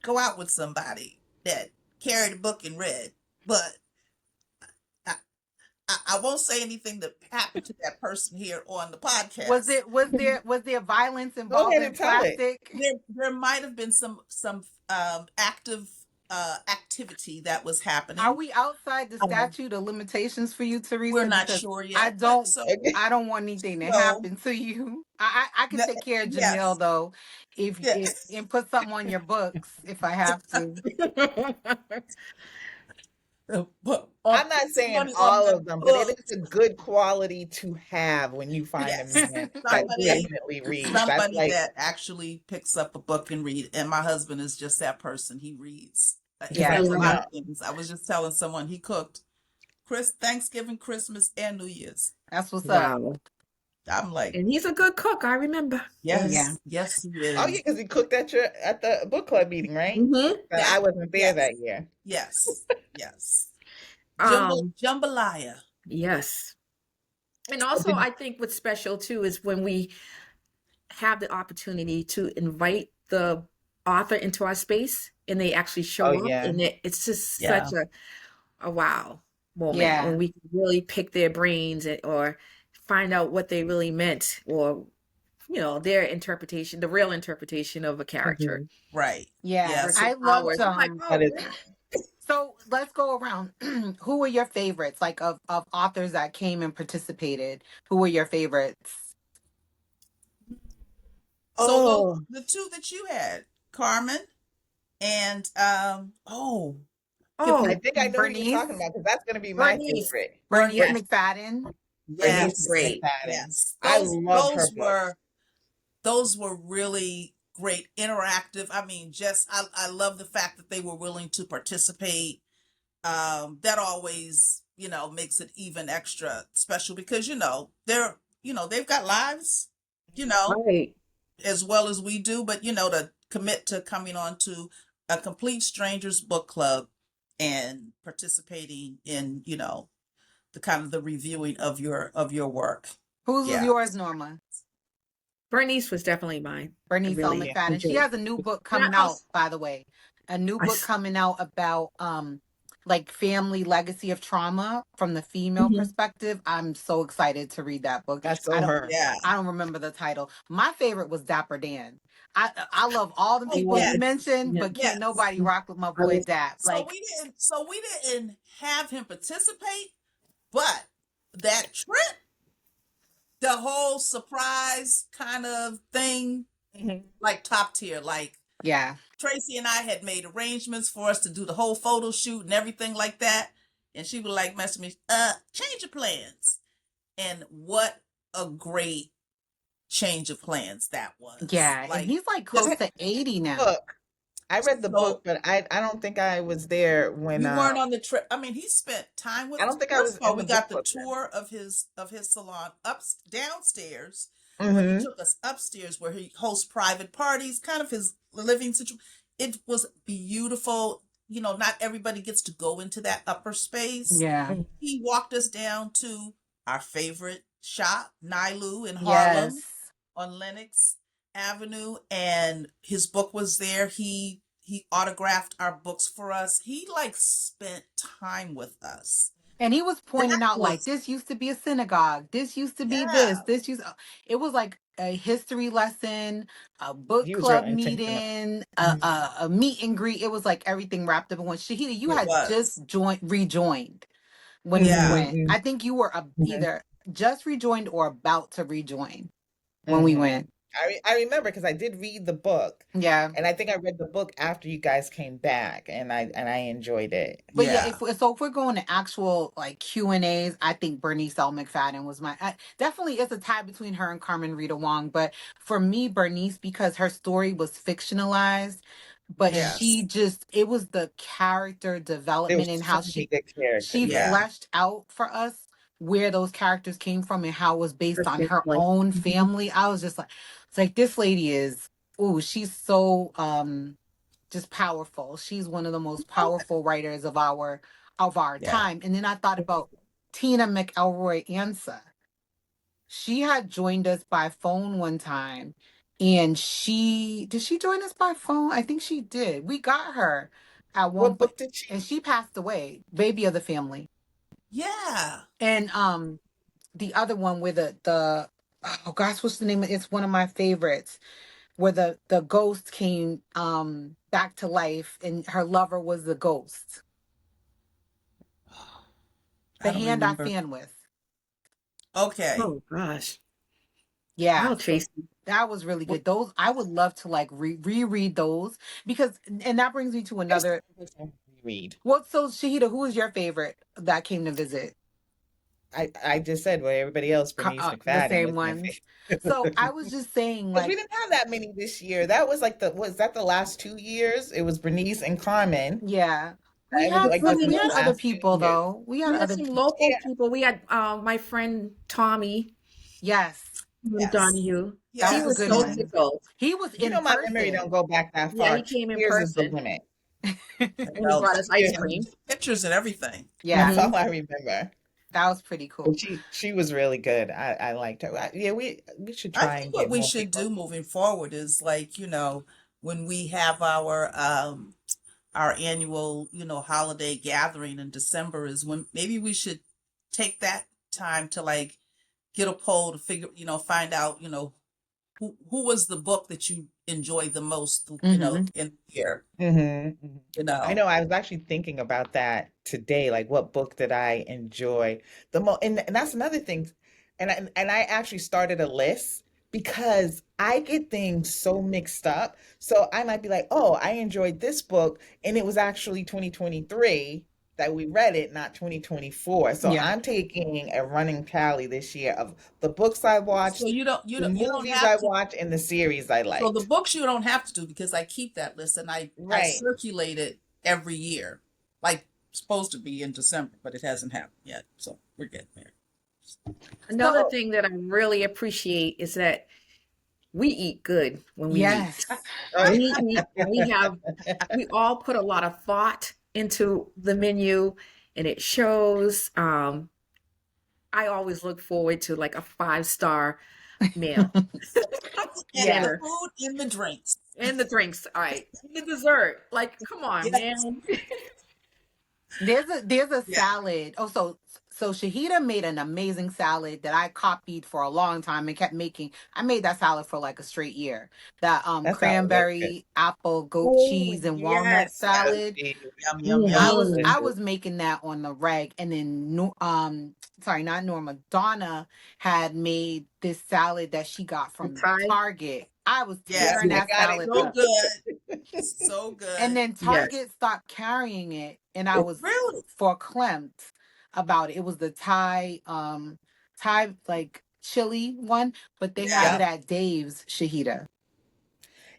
go out with somebody that carried a book and read, but I, I won't say anything that happened to that person here on the Was podcast. it was there violence Go ahead involving and tell it. plastic? There might have been some active activity that was Are happening. we outside the Um, statute of limitations for you, we're Teresa? not Because sure I yet, but don't so Okay. I don't want anything to so happen to you. I could take care of Janelle yes, though, yeah. if and put something on your books if I have to. But on I'm not saying testimony on all my of them, but it book, is a good quality to have when you find a yes, man that somebody definitely reads. That's somebody like, that actually picks up a book and read, and my husband is just that person. He reads. He because I Yeah, reads a know lot now. of things. I was just telling someone he cooked Thanksgiving, Christmas, and New Year's. that's what's up. Wow. I'm like, And he's a good cook, I remember. Yeah. yes, yes, he Oh yeah, is. because he cooked at the book club meeting, right? Mm-hmm. But I That, wasn't there yes, that year. yes, yes. Um, Jambalaya. yes. And Oh, also, did I think what's special too is when we have the opportunity to invite the author into our space and they actually oh show up, yeah. and it's just Yeah. such a wow moment when Yeah. we can really pick their brains or find out what they really meant, or their interpretation, the real interpretation of a character Hmm. Right. Yeah. Yes. versus I loved ours. I'm like, That oh, is so let's go around. Who were your favorites, like of authors that came and participated? Who were your favorites? So those oh the two that you had, Carmen and give I oh, think I know who you're talking Bernice? about because that's gonna be my Bernice. favorite. Bernice Bernice. Yes, McFadden? Bernice Bernice Yes. great. McFadden. Yes. I Those love her those books. were those were really great interactive. I mean, just I love the fact that they were willing to participate. That always, makes it even extra special because they've got lives, you know, Right. as well as we do, but to commit to coming on to a complete strangers book club and participating in, the kind of the reviewing of your work. Whose was Yeah. yours, Norma? Bernice was definitely mine. I Bernice L. really Yeah. McFadden. She enjoyed. has a new book And I coming out, also, by the way. A new I, book s- coming out about like family legacy of trauma from the female mhm. perspective. I'm so excited to read that book. That's I so don't her. Yeah. I don't remember the title. My favorite was Dapper Dan. I love all the Oh, people you Yes, yes. mentioned, yes. but can't Yes. nobody rock with my I boy was, Dap. So Like, we didn't have him participate, but that trip, the whole surprise kind of thing, Mhm. like top tier. Like yeah. Tracy and I had made arrangements for us to do the whole photo shoot and everything like that. And she would like message me, change your plans. And what a great change of plans that was. Yeah. And Like he's like I close just to 80 now. book. I read the so book, but I don't think I was there when you weren't on the trip. I mean, he spent time with I us. don't think I First was of all, in we the book got the club tour of his salon downstairs, then. but he Hmm. took us upstairs where he hosts private parties, kind of his living situation. It was beautiful. Not everybody gets to go into that upper space. Yeah. He walked us down to our favorite shop, Nilu in Yes. Harlem on Lenox Avenue, and his book was there. He autographed our books for us. He like spent time with us. And he was That pointing out like was this used to be a synagogue. This used to be this. yeah. This used it was like a history lesson, a book He was real club intentional. meeting, Mhm. a meet and greet. It was like everything wrapped up in one. Shahida, you It had just was. rejoined when we Yeah. went. Mhm. I think you were Mhm. either just rejoined or about to rejoin when we Mhm. went. I remember because I did read the book, Yeah. and I think I read the book after you guys came back, and I enjoyed it. But yeah, Yeah. if we're going to actual like Q&As, I think Bernice L. McFadden was definitely it's a tie between her and Carmen Rita Wong. But for me, Bernice, because her story was fictionalized, but she Yes. just it was the character There development was and so how many she good characters. she Yeah. Yeah. fleshed out for us where those characters came from and how it was her based on her family. own Mhm. family. I was just like, it's like this lady is, oh, she's so just powerful. She's one of the most Oh, powerful writers of our yeah. time. And then I thought about Tina McElroy Ansa. She had joined us by phone one time. And she did she join us by phone? I think she did. We got her at one What point book did and she? she passed away, baby of the family. Yeah. And the other one with the oh gosh, what's the name? It's one of my favorites where the ghost came back to life and her lover was the ghost. The I don't hand I remember. fan with. Okay. Oh gosh. Yeah, Wow, so Tracy. that was really What, good. Those I would love to like reread those because and that brings me to That's another. the first time I read. Well, so Shahida, who is your favorite that came to visit? I just said well everybody else, Bernice The McFadden same was my ones. So favorite. I was just saying, Because we like, didn't have that many this year. That was like was that the last 2 years? It was Bernice and Carmen. yeah, we It was had like well, some, within we we the had had other last two people years. though. We had we had other some people. local Yeah. people. We had my friend Tommy. Yes, Yes. Donahue. That He was a Yes. was good so one. tickled. He was You in know, my memory person. don't go back that Yeah, far. he 2 came in years is the person limit. and he Well, brought us Yeah, ice yeah, we cream. took pictures and everything. Yeah, that's Hmm. all I remember. that was pretty But cool. she was really good. I liked her. Yeah, we should I try think and what get we more should people. do moving forward is like, when we have our annual, holiday gathering in December is when maybe we should take that time to like get a poll to find out, who was the book that you enjoyed the most, Hmm. in the year, Mm-hmm. you I know. know I was actually thinking about that today. Like, what book did I enjoy the most? And that's another thing. And I actually started a list because I get things so mixed up. So I might be like, oh, I enjoyed this book, and it was actually 2023 that we read it, not 2024. So Yeah. I'm taking a running tally this year of the books I So watched, you the don't you don't movies have I to. watched, and the series I So the liked. books you don't have to do because I keep that list and I Right. circulate it every year, like supposed to be in December, but it hasn't happened yet. So we're getting there. Another So, thing that I really appreciate is that we eat good when we meet. yes. Oh, We eat and we all put a lot of thought into the menu and it shows. I always look forward to like a 5-star meal, And the Yeah. dinner, food and the drinks. and the drinks. All right, the dessert. Like, come on, Yes. man. There's a Yeah. salad. Oh, so Shahida made an amazing salad that I copied for a long time and kept making. I made that salad for like a straight year. That that sounds really good. cranberry, apple, goat Oh, cheese, and walnut yes. Oh, salad. geez. Yum, yum, I yum. That's was Hmm. I delicious. was making that on the reg, and then sorry, not Norma. Donna had made this salad that she got The from Thai. Target. I was Yep, tearing I Yes. that got it salad So up. good. So And good. then Yes. Target stopped carrying it, and I was Really? verklempt about it. It was the Thai like chili one, but they have Yeah. it Yep. at Dave's, Shahida.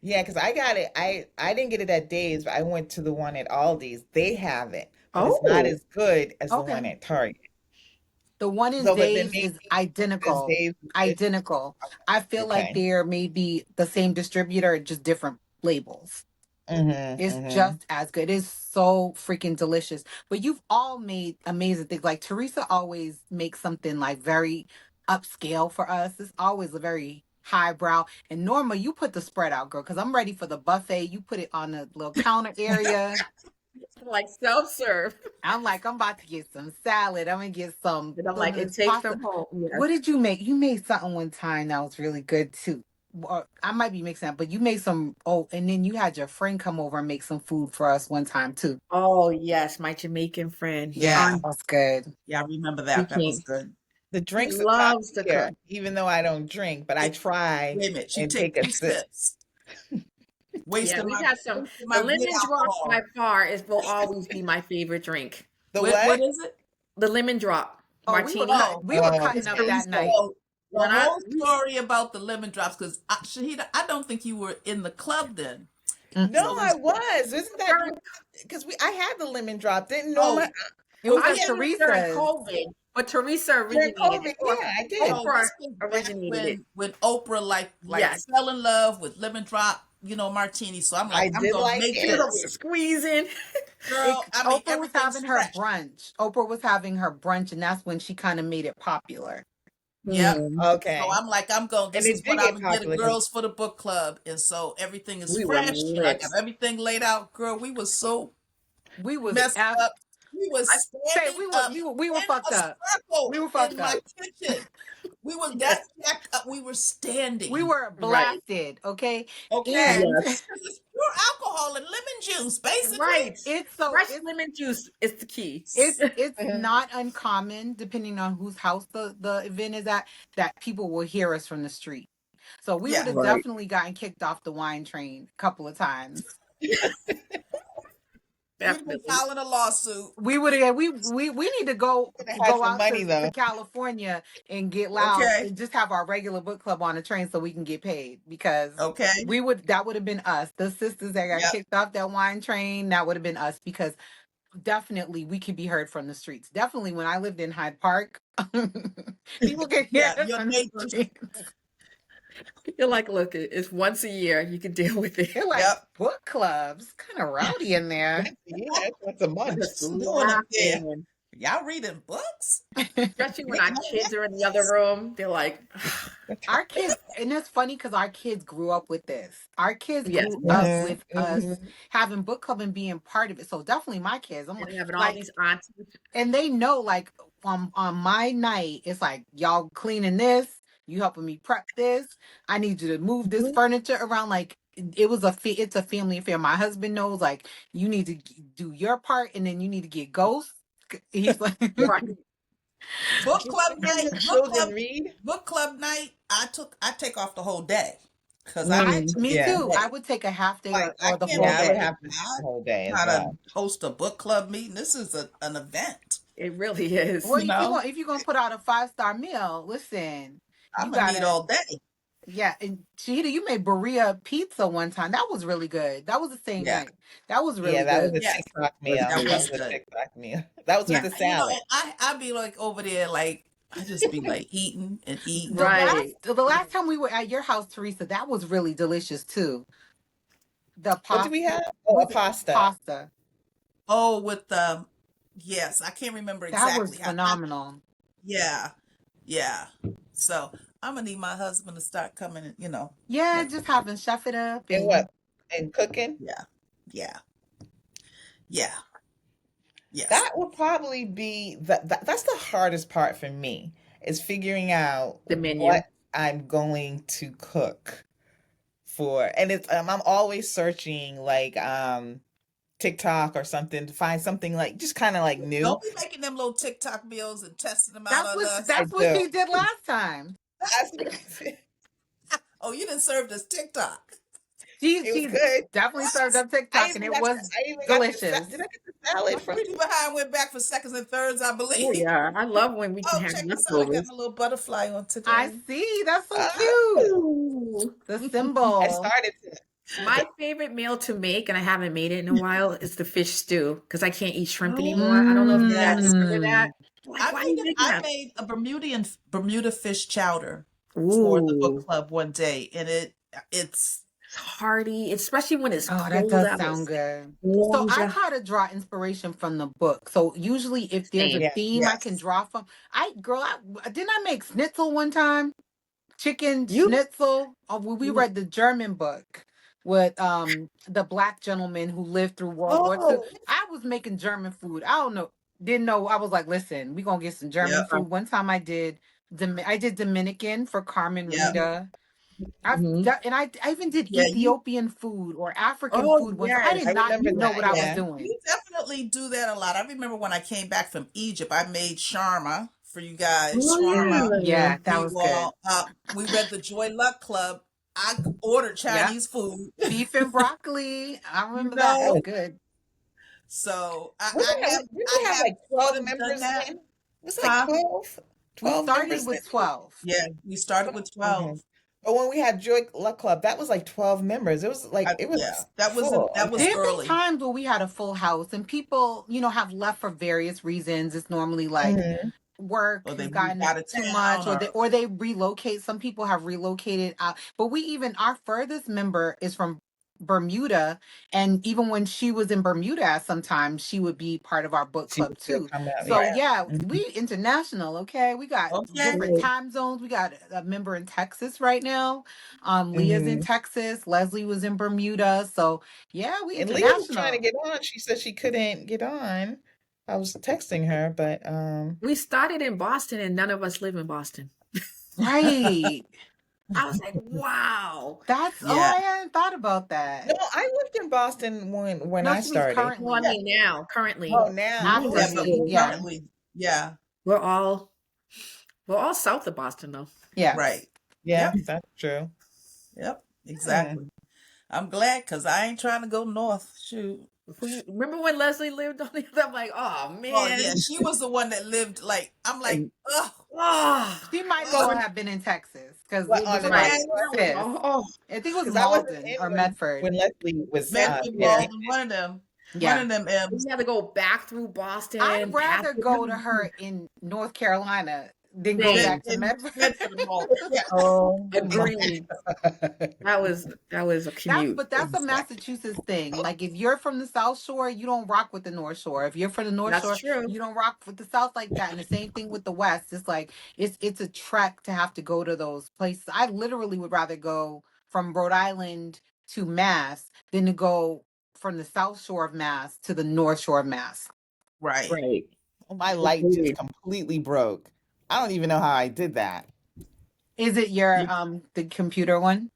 Yeah, because I got it. I didn't get it at Dave's, but I went to the one at Aldi's. They have it, but it's not Oh, as good as the one Okay. at Target. The one in So, but then Dave's is maybe because identical. Dave's is good. Identical. I feel like Okay. they're maybe the same distributor, just different labels. Mm-hmm. It's Mm-hmm. just as good. It's so freaking delicious. But you've all made amazing things. Like Teresa always makes something like very upscale for us. It's always a very highbrow. And Norma, you put the spread out, girl, because I'm ready for the buffet. You put it on the little counter area. like self-serve. I'm like, I'm about to get some salad. I'm gonna get some And I'm like, it this takes pasta. them home. Yes. What did you make? You made something one time that was really good too. Or I might be mixing up, but you made some. Oh, and then you had your friend come over and make some food for us one time too. Oh, yes, my Jamaican friend, Yeah, Yeah. John, that's good. Yeah, I remember he that. That was came. good. The He drinks are top loves to tier, cook. even though I don't drink, but I It, try wait a minute. She and take take a two sip. sips. Yeah, Wasting we've my had some. wasting The my good lemon drop by alcohol. far is will always be my favorite drink. The What what? is it? The lemon drop Oh, martini. Oh, we were Oh, cutting It's up that Teresa. night. so the When I whole story about the lemon drops, because Shahida, I don't think you were in the club then. no, So Mm-mm. I this, was. Isn't that during because we? I had the lemon drop, didn't Norma? oh, It well, was I we at had did it during Teresa's. COVID, but Teresa During originated it, COVID, or yeah, I did. so Oprah this was back originated it. when Oprah like Yes, fell in love with lemon drop, martini. So I'm like, I I'm did gonna like make she was it. over here this, squeezing. girl. I mean, Oprah was everything's having her fresh. brunch. Oprah was having her brunch, and that's when she kind of made it popular. Yep. Hmm. So Okay, I'm like, I'm going. and This it is what did I'm get gonna get a popular because girls for the book club, and so everything is We were fresh, and I lit. got everything laid out. Girl, we was so We was messed af- up. We was I, say standing up we were in fucked a up. circle We were fucked in my up. kitchen. We was that yes, jacked up. We were We standing. were right. blasted, okay? Okay, And Yes, because it's pure alcohol and lemon juice, basically. right. it's so Fresh lemon juice is the key. it's Mhm. not uncommon, depending on whose house the event is at, that people will hear us from the street. So we would Yeah, have Right. definitely gotten kicked off the wine train a couple of times. we'd have been Definitely. filing a lawsuit. We would have we need to Could have had go some out money to though. California and get loud Okay, and just have our regular book club on the train so we can get paid, because okay, that would have been us. The sisters that got yep, kicked off that wine train, that would have been us, because definitely we could be heard from the streets. Definitely when I lived in Hyde Park, people could hear yeah. us Your from the neighbors. streets. You're like, look, it's once a year. You can deal with it. They're like Yep. book clubs, kind of rowdy in there. Yeah, that's a We're month. just Just doing it there. laughing. Y'all reading books? Especially when Make our money kids like are in the other this? room. They're like, Our kids, and it's funny because our kids grew up with this. Our kids yes, grew up yes. with us having book club and being part of it. So definitely my kids. I'm And having all like, these aunties. and they know like on my night, it's like y'all cleaning this, you helping me prep this. I need you to move this Mhm. furniture around. Like it's a family affair. My husband knows like you need to do your part, and then you need to get ghosts. He's like, Right. Book club Can night. your children read? Book club night. I take off the whole day because I I need Mm. to me read Yeah. all too. I day. would take a half day Like I or the can't full Yeah, I would believe day. have to do I the whole day as try to well. host a book club meeting. This is an event. It really is. Well, You know, if you're gonna put out a 5-star meal, listen, I'm you gonna need gotta all day. yeah. And Shahida, you made Berea pizza one time. That was really good. That was the same Yeah, night. That was Yeah, really that was good. a yes, TikTok Was meal. that That good. was was a good. TikTok meal. That was with Yeah. the You know, salad. I'd be like over there, like I just be like eating and eating. Right. The last time we were at your house, Teresa, that was really delicious too. The What do pasta we have? Oh, a was it pasta. pasta? Oh, with yes, I can't remember That was exactly how. phenomenal. Yeah, yeah. So I'm gonna need my husband to start coming and Yeah, make. just having chef it up And and what? And cooking? Yeah, yeah, yeah, yes. That would probably be that's the hardest part for me is figuring out The menu. what I'm going to cook for. And it's I'm always searching like TikTok or something to find something like just kind of like new. Don't be making them little TikTok meals and testing them out that's on what us. I that's what do. she did last time. That's- Oh, you didn't serve this TikTok. it was She good. definitely served up I TikTok and even it got was I even got the delicious. did I get the My salad from pretty behind went back for seconds and thirds, I Oh believe. yeah. I love when we can Oh, have check this out. I got leftovers. my little butterfly on I today. see. That's so cute. Ooh. The I symbol. started My favorite meal to make, and I haven't made it in a while, is the fish stew because I can't eat shrimp anymore. I don't know if you guys Yes. remember that. Mm. Like, why are you making I that? made a Bermuda fish chowder for the book Ooh, club one day, and it's it's hearty, especially when it's Oh, that cold does out. sound It's good. So warms I your try to draw inspiration from the book. So usually if there's a same. yeah. theme I can yes. draw from, didn't I make schnitzel one time? Chicken You schnitzel. Oh, when we read the German book with the black gentleman who lived through World War II. Oh, I was making German food. I don't know. Didn't know. I was like, listen, we gonna get some German Yep. food. One time I did Dominican for Carmen Yep. Rita. Mhm. I even did Yeah. You Ethiopian food or African Oh food once. I yes. did I not remember know that. what I was Yeah. doing. you definitely do that a lot. I remember when I came back from Egypt, I made shawarma for you guys. Oh Shawarma. yeah. Yeah, that We was good. all we read the Joy Luck Club. I ordered Yep. Chinese food. Beef and broccoli. I You remember that. That That was know, was good. so didn't we I have have like sort 12 of done members that. then? It was like Huh? 12, We 12 started members then. with 12. Yeah, we started with Okay. 12. But when we had Joy Luck Club, that was like 12 members. It was like it Yeah, was that full. that was There have been early. times where we had a full house and people, have left for various reasons. It's normally like Mhm. work Or has they moved gotten out of too much town, or or they relocate. Some people have relocated out. But our furthest member is from Bermuda, and even when she was in Bermuda sometimes she would be part of our book She club would still too. come out. So Yeah. right. yeah, Mhm. we international, okay? We got Okay. different Right. time zones. We got a member in Texas right now. Leah's in Mhm. Texas, Leslie was in Bermuda. So yeah, we And Leah was trying to international. get on. She said she couldn't get on. I was texting her, but We started in Boston and none of us live in Boston. Right. I was like, wow. Yeah. I hadn't thought about no, that. I lived in Boston when No, I she means started. Well, I Yeah. currently. mean now, Oh, currently, none of After Yeah, us but we, do. yeah, currently, yeah. We're all we're all south of Boston though. yes. Right. Yeah, Yep. that's true. Yep. Yeah. Exactly. I'm glad because I ain't trying to go north. Shoot. Remember when Leslie lived on the other? I'm like, oh Oh man. yeah, she was the one that lived like I'm like, And ugh, oh, She might as well ugh. going have been in Texas because What it on was the right. like, North I Shore? was, sis, oh, I think it was Because I wasn't Malden in or Medford. when Leslie was Medford, being Medford. Malden, evicted. one of them. One Yeah. of them we M's. had to go back through I'd Boston, past rather go to her in North Carolina then go Same. back to in Medford. Medford Mall. Yeah. Oh my Agreed. God. That was a commute. That's a Exactly. Massachusetts thing. Like if you're from the South Shore, you don't rock with the North Shore. If you're from the North That's Shore, true. you don't rock with the South like that. And the same thing with the West. It's like it's a trek to have to go to those places. I literally would rather go from Rhode Island to Mass than to go from the South Shore of Mass to the North Shore of Mass. Right. Right. Oh, my light just Agreed. completely broke. I don't even know how I did that. Is it your You- the computer one?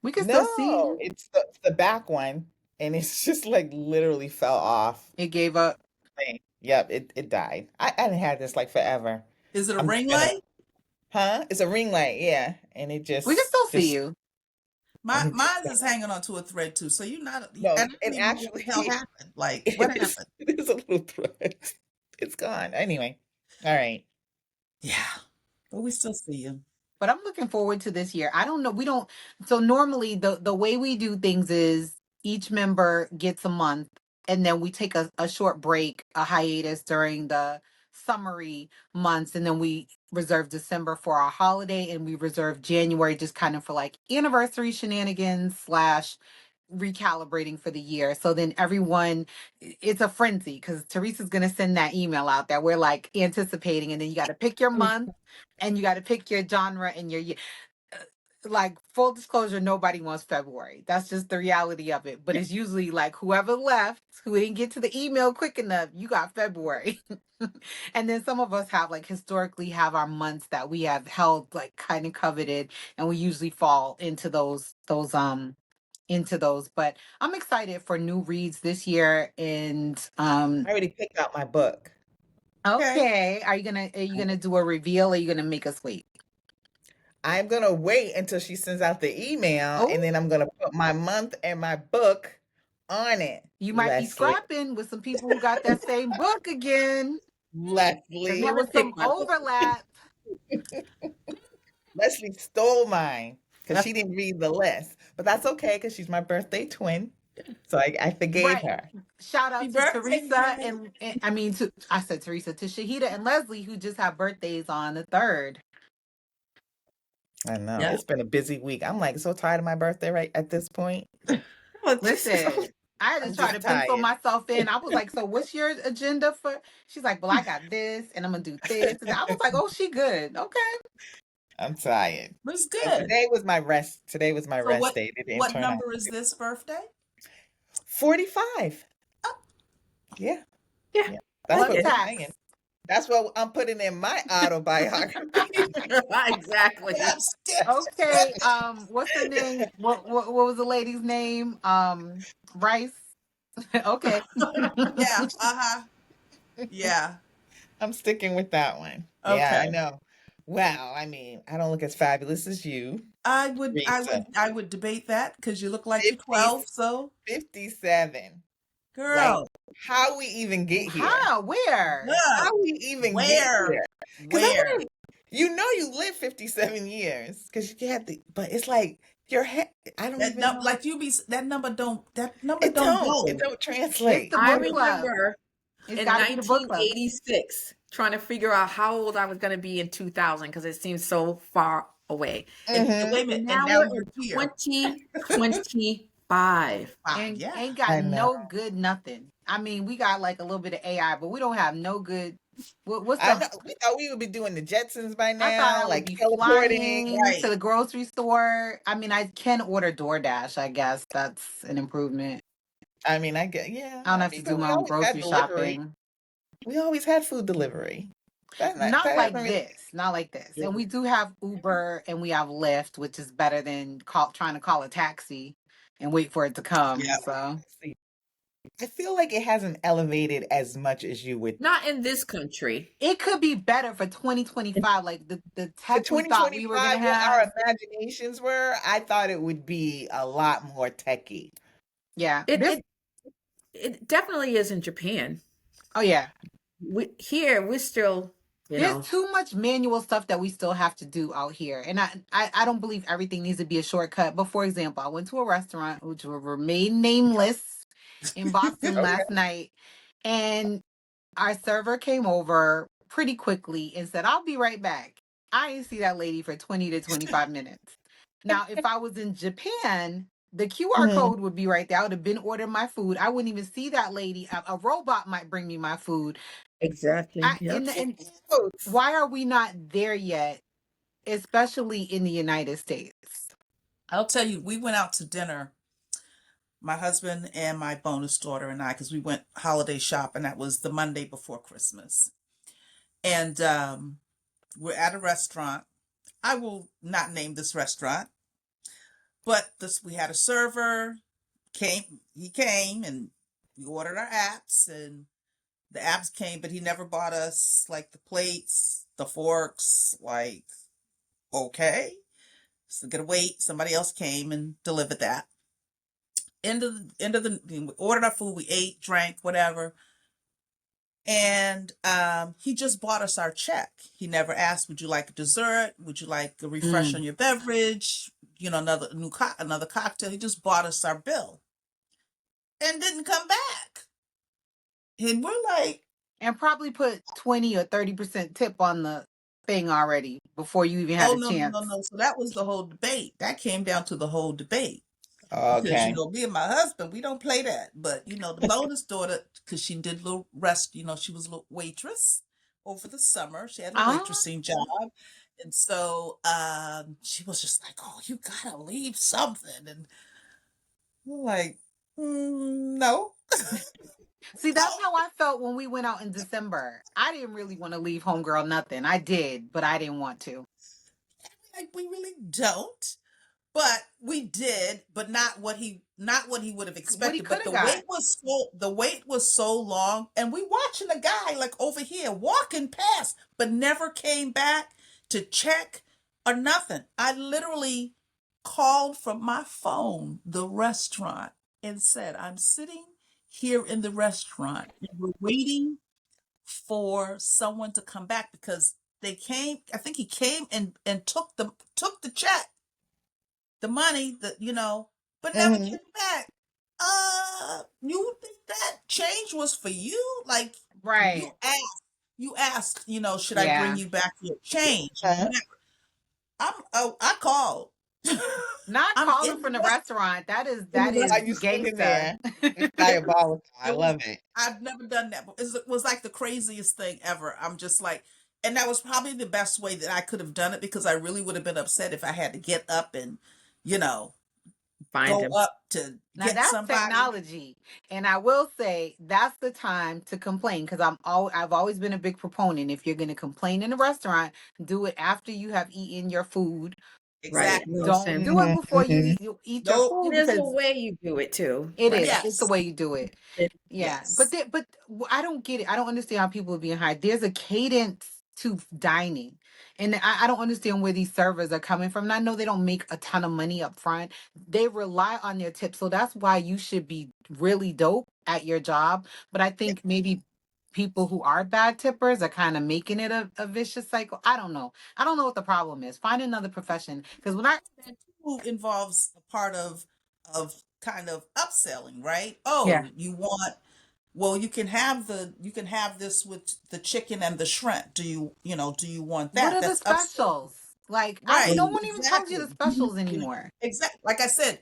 We can still see No, you. it's the back one, and it's just like literally fell off. It gave up. Yep, it died. I didn't have this like forever. Is it a I'm just ring gonna, light? huh? It's a ring light, yeah, and it We can still see just you. and it just Mine is hanging onto a thread too. So you're not, and no, I don't and even know what actually the hell happened. Like, what it is happened? it is a little thread. It's gone. Anyway, all right. Yeah, but we still see you. But I'm looking forward to this year. I don't know. We don't. So normally the way we do things is each member gets a month, and then we take a short break, a hiatus during the summery months, and then we reserve December for our holiday, and we reserve January just kind of for like anniversary shenanigans slash recalibrating for the year. So then everyone, it's a frenzy because Teresa's gonna send that email out that we're like anticipating, and then you got to pick your month and you got to pick your genre and your year. Like full disclosure, nobody wants February. That's just the reality of it. But it's usually like whoever left, who didn't get to the email quick enough, you got February. And then some of us have like historically have our months that we have held like kind of coveted, and we usually fall into those. But I'm excited for new reads this year. And I already picked out my book. Okay. okay, are you gonna do a reveal, or are you gonna make us wait? I'm gonna wait until she sends out the email, and then Oh, I'm gonna put my month and my book on it. you might be Leslie, scrapping with some people who got that same book again, because there Leslie, Never was pick some my book. overlap. Leslie stole mine because she didn't read the list. But that's okay because she's my birthday twin, so I forgave Right. her. Shout Happy out to birthday, Teresa girl. and I mean to I said Teresa to Shahida and Leslie who just have birthdays on the 3rd. I know Yeah. it's been a busy week. I'm like so tired of my birthday right at this point. Well, just Listen, I had to I'm try just to pencil tired. myself in. I was like, so what's your agenda for? She's like, well, I got this and I'm gonna do this. And I was like, oh, she good. Okay. I'm tired. But it's So good. today was my rest. Today was my So rest day. It didn't what turn out number is this birthday? 45. Yeah, yeah. yeah. That's Plus what Okay. we're tax. saying. That's what I'm putting in my autobiography. Exactly. I'm stiff. Okay. What's her name? What was the lady's name? Rice. Okay. Yeah. Uh-huh. Yeah. I'm sticking with that one. Yeah, I Okay. know. Wow, I mean, I don't look as fabulous as you, Teresa. I would debate that because you look like you're 50, 12. So, 57. Like, girl, how we even get here? How? Where? How look, we even get where, here? Because I'm where? like, you know, you live 57 years because you had the, but it's like your head. I don't That even num know how like you be that number it don't don't. It go. don't It's translate. the I book club. remember It's in got to be the book club. 1986 trying to figure out how old I was going to be in 2000 because it seems so far away. And Hmm. wait a minute, And and now now we're you're in here. 2025. Wow, And yeah. ain't got I know. no good nothing. I mean, we got like a little bit of AI, but we don't have no good. What's I the? know. We thought we would be doing the Jetsons by I thought now, I would like be teleporting. flying to Right. the grocery store. I mean, I can order DoorDash. I guess that's an improvement. I mean, I get, yeah. I don't I have to mean, do but we my own always had grocery delivery. shopping. We always had food delivery. Not That hasn't like really. this. Not like this. Yeah. And we do have Uber and we have Lyft, which is better than trying to call a taxi and wait for it to come. Yeah. So See, I feel like it hasn't elevated as much as you would Not in this country. it could be better for 2025. Like the for tech we thought we were 2025. gonna What our have. imaginations were. I thought it would be a lot more techy. Yeah. It This it it definitely is in Japan. oh yeah. Here we're still, you There's know. too much manual stuff that we still have to do out here. And I don't believe everything needs to be a shortcut. But for example, I went to a restaurant which will remain nameless in Boston Okay. last night. And our server came over pretty quickly and said, I'll be right back. I didn't see that lady for 20 to 25 minutes. Now, if I was in Japan, the QR Mhm. code would be right there. I would have been ordering my food. I wouldn't even see that lady. A robot might bring me my food. Exactly. I Yep. and Close. why are we not there yet, especially in the United States? I'll tell you, we went out to dinner, my husband and my bonus daughter and I, because we went holiday shopping. That was the Monday before Christmas. And we're at a restaurant. I will not name this restaurant, but we had a server, he came and we ordered our apps, and the apps came, but he never bought us like the plates, the forks, like, okay. So gotta wait. Somebody else came and delivered that. We ordered our food, we ate, drank, whatever. And he just bought us our check. He never asked, would you like a dessert? Would you like a refresh on Mm. your beverage? Another cocktail. He just bought us our bill and didn't come back. And we're like, And probably put 20 or 30% tip on the thing already before you even had oh a no, no, no, chance. no. So that was the whole debate. That came down to the whole debate. Because Okay. me and my husband, we don't play that. But the bonus daughter, because she did a little rest, she was a little waitress over the summer. She had a Ah, waitressing job. And so she was just like, oh, you gotta leave something. And we're like, no. see, that's No. how I felt when we went out in December. I didn't really want to leave homegirl nothing. I did, but I didn't want to. Like, we really don't. But we did, but not what he would have What he expected. could But have got. the wait was so long, and we watching a guy like over here walking past, but never came back to check or nothing. I literally called from my phone the restaurant and said, I'm sitting here in the restaurant and we're waiting for someone to come back because they came. I think he came and took the check, the money, but never Mhm. came back. You think that change was for you? Like, you Right. asked, should I bring Yeah. you back your change? Uh, I called. Not I'm calling in the from the rest restaurant. in That the is are you sitting gangster. there? It's diabolical. I it was love it. I've never done that, but it was like the craziest thing ever. I'm just like, and that was probably the best way that I could have done it because I really would have been upset if I had to get up and, you know, Find go him. up to Now get that's somebody. technology. And I will say that's the time to complain because I've always been a big proponent. If you're gonna complain in a restaurant, do it after you have eaten your food. Right. Exactly. No Don't sense. do it Mhm. before Mhm. you eat your Nope. food And there's a because way you do it too. it Right. is. It's the Yes. way you do it. Yeah, Yes. I don't get it. I don't understand how people are being hired. There's a cadence to dining, and I don't understand where these servers are coming from. And I know they don't make a ton of money up front. They rely on their tips, so that's why you should be really dope at your job. But I think maybe people who are bad tippers are kind of making it a vicious cycle. I don't know. I don't know what the problem is. Find another profession because when I That too involves a part of kind of upselling, right? yeah, Oh, well, you can have this with the chicken and the shrimp. Do you want what that? are the That's upselling. specials? Like I Right, no Mhm. one even tells you the exactly. specials anymore. Exactly. Like I said,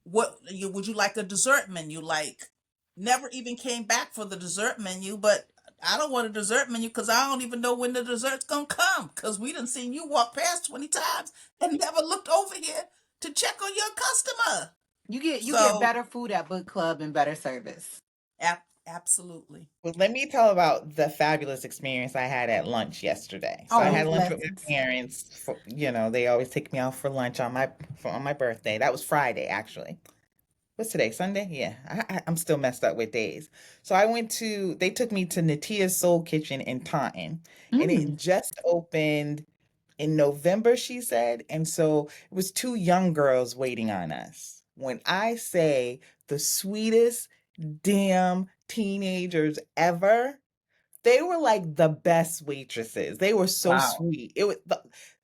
would you like a dessert menu? Like, never even came back for the dessert menu, but I don't want a dessert menu because I don't even know when the dessert's gonna come. Because we done seen you walk past 20 times and never looked over here to check on your customer. You get So, better food at book club and better service. absolutely. Well, let me tell about the fabulous experience I had at lunch yesterday. So I Oh, had lunch with my let's. parents. They always take me out for lunch on my birthday. That was Friday, actually. What's today? Sunday? Yeah, I'm still messed up with days. So they took me to Natia's Soul Kitchen in Taunton, and it Mm. just opened in November, she said. And so it was two young girls waiting on us. When I say the sweetest damn teenagers ever, they were like the best waitresses. They were so Wow. sweet. It was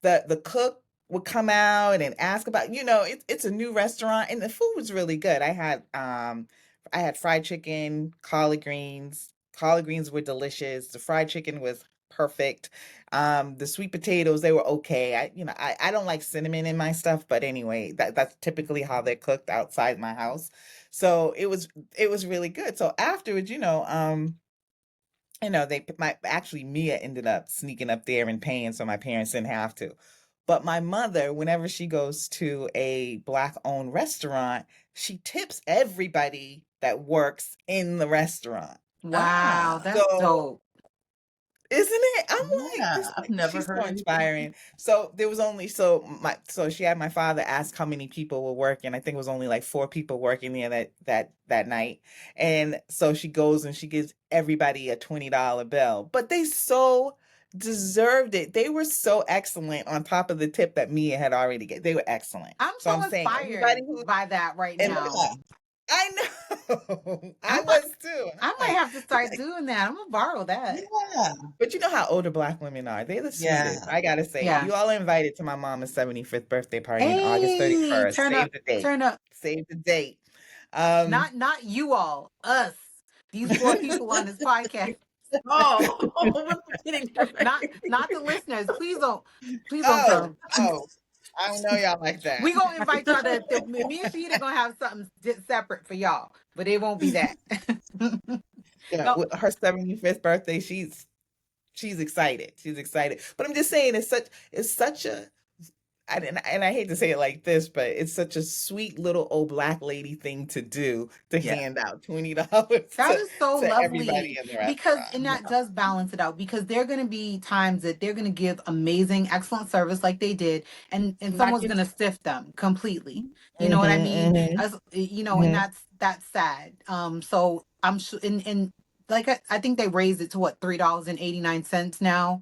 the cook would come out and ask about, it's a new restaurant and the food was really good. I had fried chicken, collard greens. Collard greens were delicious. The fried chicken was perfect. The sweet potatoes, they were okay. I don't like cinnamon in my stuff, but anyway, that's typically how they're cooked outside my house. So it was really good. So afterwards, they my actually Mia ended up sneaking up there and paying so my parents didn't have to. But my mother, whenever she goes to a black-owned restaurant, she tips everybody that works in the restaurant. Wow, Ah, that's So dope. isn't it? I'm like, yeah, I've never she's so heard anything. inspiring. So there was only so she had my father ask how many people were working. I think it was only like 4 people working there that night. And so she goes and she gives everybody a $20 bill. But they so deserved it. They were so excellent on top of the tip that Mia had already get. They were excellent. I'm So I'm so saying everybody inspired who by that right and now. Yeah, I know I I might, was too. And I I'm might like, have to start doing that. I'm gonna borrow that. yeah, but you know how older black women are. They're the yeah. sweetest. I gotta say it. Yeah. You all are invited to my mama's 75th birthday party on August Hey, 31st. turn Save up, the date. turn up. Save the date. Um, Not you all, us. These four people on this podcast. Oh, we're forgetting Not everybody. not the listeners. Please don't oh, come. oh, I don't know y'all like that. We gonna invite y'all me and Shahida gonna have something separate for y'all, but it won't be that. Yeah, No, with her 75th birthday, she's excited. She's excited. But I'm just saying it's such a and I hate to say it like this, but it's such a sweet little old black lady thing to do to Yeah, hand out $20 that to is so everybody lovely in the because, restaurant. and yeah, that does balance it out because there are going to be times that they're going to give amazing, excellent service like they did, and Not someone's get going to sift them completely. You know what I mean? Mhm, As and mhm. that's sad. So I'm sure, and like I think they raised it to what, $3.89 now.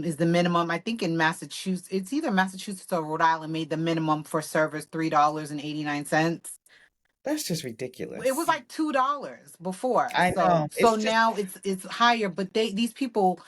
Is the minimum. I think in Massachusetts, it's either Massachusetts or Rhode Island made the minimum for servers $3.89. That's just It was ridiculous. like $2 before. I So know. It's just now it's higher, but these people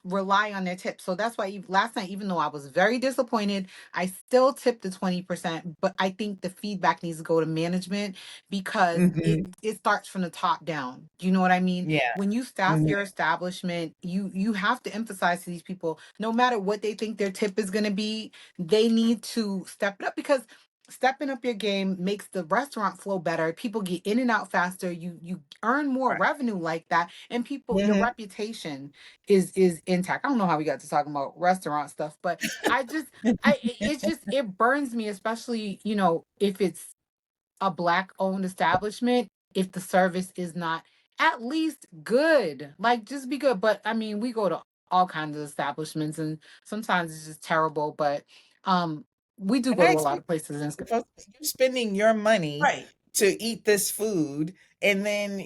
rely on their tips. So that's why last night, even though I was very disappointed, I still tipped the 20%. But I think the feedback needs to go to management because it mhm. it starts from the top down. Do you know what I mean? Yeah. When you staff Mhm. your establishment, you have to emphasize to these people, no matter what they think their tip is gonna be, they need to step it up because stepping up your game makes the restaurant flow better. People get in and out faster. You earn more Right. revenue like that, and people, your Mhm. reputation is intact. I don't know how we got to talking about restaurant stuff, but it's just, it burns me, especially if it's a black owned establishment, if the service is not at least good, like just be good. But I mean, we go to all kinds of establishments, and sometimes it's just terrible. But um, we do And go I to a lot expect of places and if you're spending your money right. to eat this food and then,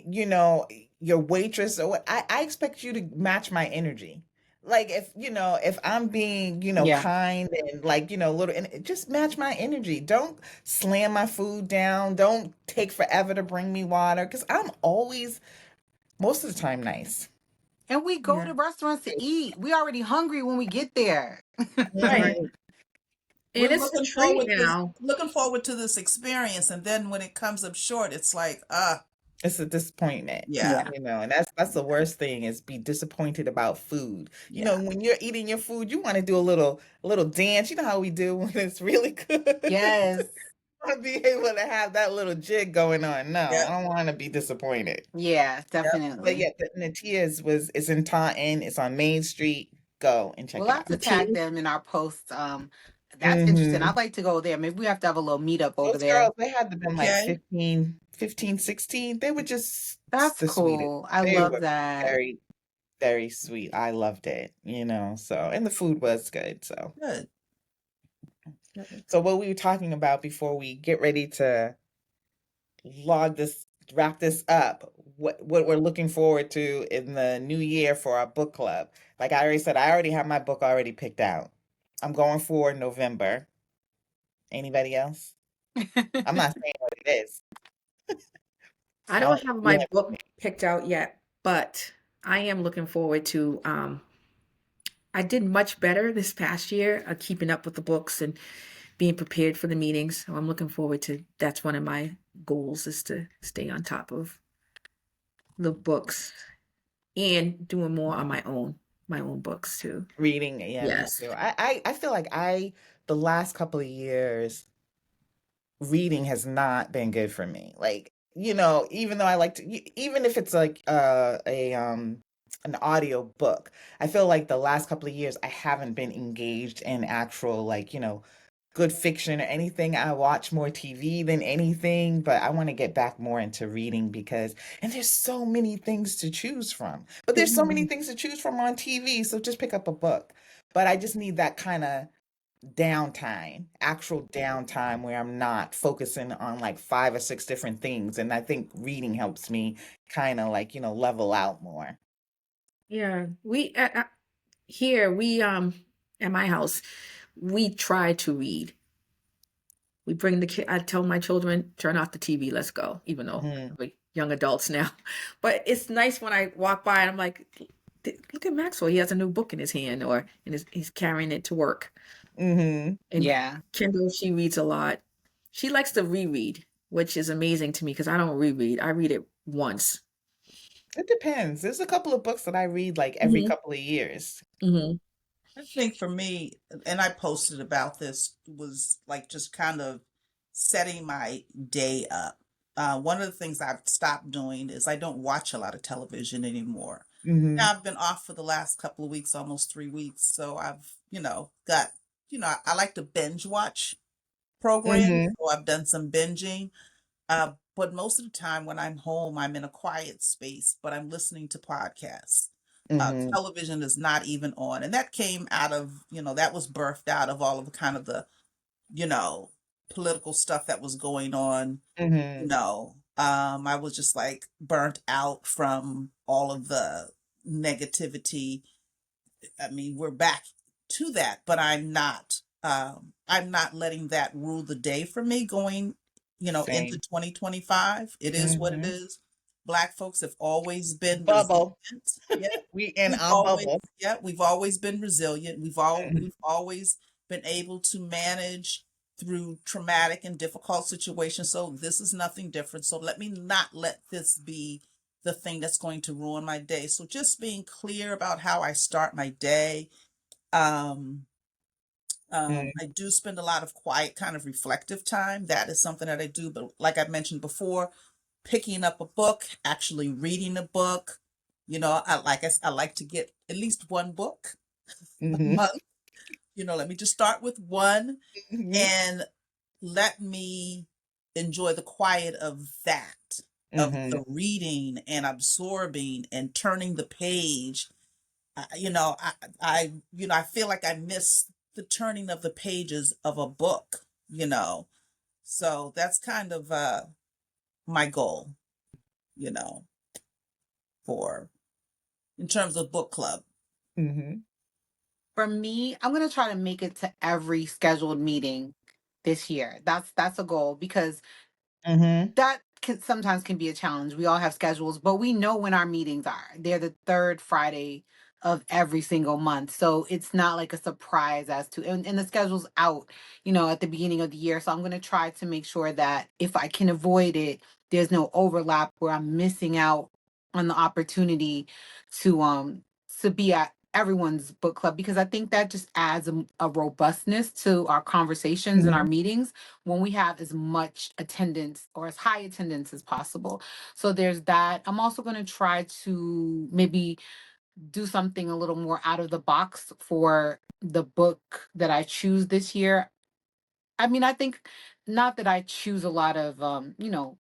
your waitress or what, I expect you to match my energy. Like if I'm being, yeah. kind and like, little and just match my energy. Don't slam my food down. Don't take forever to bring me water because I'm always most of the time nice. And we go Yeah, to restaurants to eat. We already hungry when we get there. right. Mhm. We're And it's a treat now. looking forward to this experience, and then when it comes up short, it's like, It's a disappointment. yeah, Yeah. And that's the worst thing is be disappointed about food. yeah, When you're eating your food, you want to do a little dance. You know how we do when it's really good. Yes. Want to be able to have that little jig going on. No, yep, I don't want to be disappointed. Yeah, yep. But definitely. yeah, the Natia's is in Taunton. It's on Main Street. Go and check We'll it have out. to The tea. tag them in our posts. That's interesting. Hmm I'd like to go there. Maybe we have to have a little meetup over Those there. girls, they had to been like Okay, 15, 16. They were just That's the sweetest. cool. I They love were that. very very sweet. I loved it. So, and the food was good. So, good, good. what we were talking about before we get ready to log this, wrap this up, what we're looking forward to in the new year for our book club. Like I already said, I already have my book already picked out. I'm going for November. Anybody else? I'm not saying what it is. I I don't don't, have you my have, book picked out yet, but I am looking forward to I did much better this past year keeping up with the books and being prepared for the meetings. So I'm looking forward to that's one of my goals is to stay on top of the books and doing more on my own my own books too. Reading, yeah, me Yes. too. I feel like the last couple of years, reading has not been good for me. Like, even though I like to, even if it's like an audio book, I feel like the last couple of years I haven't been engaged in actual, like, good fiction or anything. I watch more TV than anything, but I want to get back more into reading and there's so many things to choose from. But there's so many Mhm. things to choose from on TV, so just pick up a book. But I just need that kind of downtime, actual downtime where I'm not focusing on like five or six different things. And I think reading helps me kind of like, level out more. Yeah. Here we at my house, we try to read. We bring the kid. I tell my children, turn off the TV, let's go, even though Hmm. we're young adults now. But it's nice when I walk by and I'm like, look at Maxwell. He has a new book in his hand or he's carrying it to work. Hmm. And Yeah. Kendall, she reads a lot. She likes to reread, which is amazing to me because I don't reread. I read it once. It depends. There's a couple of books that I read like every Hmm. couple of years. Hmm. I think for me, and I posted about this, was like just kind of setting my day up. One of the things I've stopped doing is I don't watch a lot of television anymore. Hmm. Now I've been off for the last couple of weeks, almost 3 weeks. So I've, got, I like to binge watch programs. Hmm. So I've done some binging. But most of the time when I'm home, I'm in a quiet space, but I'm listening to podcasts. Hmm. Television is not even on. And that came out of, that was birthed out of all of the kind of the, you know, political stuff that was going on. Hmm. I was just like burnt out from all of the negativity. I mean, we're back to that, but I'm not letting that rule the day for me going, into Same. 2025. It is what it Hmm. is. Black folks have always been Bubble. resilient. Yeah. We in our bubble. We've always been resilient. We've always been able to manage through traumatic and difficult situations. So this is nothing different. So let me not let this be the thing that's going to ruin my day. So just being clear about how I start my day. Um, I do spend a lot of quiet, kind of reflective time. That is something that I do. But like I mentioned before, picking up a book, actually reading a book. I like to get at least one book a Hmm. month. Let me just start with one Hmm. and let me enjoy the quiet of that, of Hmm. the reading and absorbing and turning the page. I feel like I miss the turning of the pages of a book, you know. So that's kind of my goal, you know, for in terms of book club. Hmm. For me, I'm gonna try to make it to every scheduled meeting this year. That's a goal because Hmm. that can be a challenge. We all have schedules, but we know when our meetings are. They're the third Friday of every single month. So it's not like a surprise as to and the schedule's out, at the beginning of the year. So I'm gonna try to make sure that if I can avoid it, there's no overlap where I'm missing out on the opportunity to be at everyone's book club because I think that just adds a robustness to our conversations and our Hmm. meetings when we have as much attendance or as high attendance as possible. So there's that. I'm also going to try to maybe do something a little more out of the box for the book that I choose this year. I mean, I think not that I choose a lot of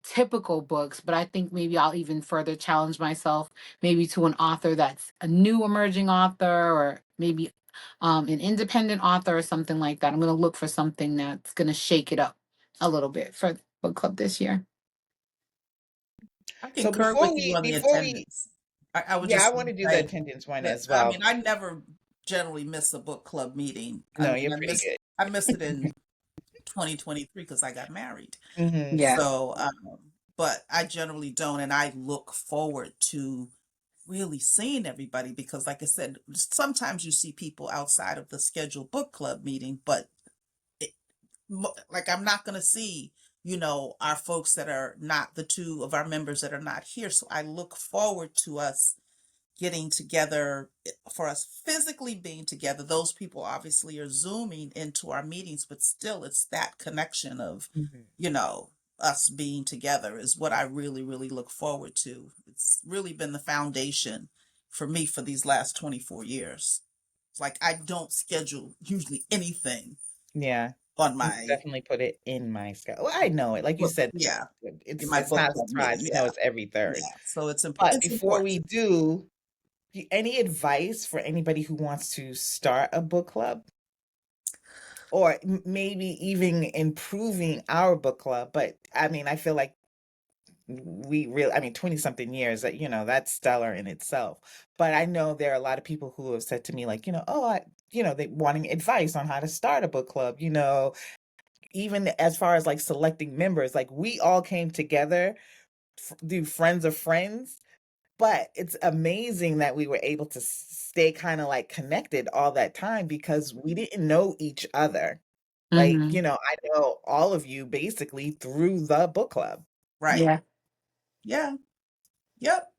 typical books, but I think maybe I'll even further challenge myself maybe to an author that's a new emerging author or maybe an independent author or something like that. I'm going to look for something that's going to shake it up a little bit for the book club this year. I So concur with you on the attendance. I was yeah, I just want going to to do the say attendance one that as I mean well. I never generally miss a book club meeting. I No, mean you're pretty good. I missed it in 2023 because I got married. Hmm. Yeah. So, but I generally don't, and I look forward to really seeing everybody because, like I said, sometimes you see people outside of the scheduled book club meeting, but it, like I'm not going to see, our folks that are not the two of our members that are not here. So I look forward to us getting together, for us physically being together. Those people obviously are Zooming into our meetings, but still it's that connection of, Mhm. you know, us being together is what I really, really look forward to. It's really been the foundation for me for these last 24 years. It's like I don't schedule usually anything Yeah. on You my definitely put it in my schedule. Well, I know it. Like you book, said, yeah, in it's my it's book not a club meeting. surprise. You know Yeah, it's every third. yeah. So But it's before important we to me. do, any advice for anybody who wants to start a book club? Or maybe even improving our book club? But I mean, I feel like we really, I mean, 20 something years, that, that's stellar in itself. But I know there are a lot of people who have said to me, like, oh, they wanting advice on how to start a book club, even as far as like selecting members. Like, we all came together through friends of friends, but it's amazing that we were able to stay kind of like connected all that time because we didn't know each other. Like, Hmm. I know all of you basically through the book club. Right. Yeah. Yeah. Yep.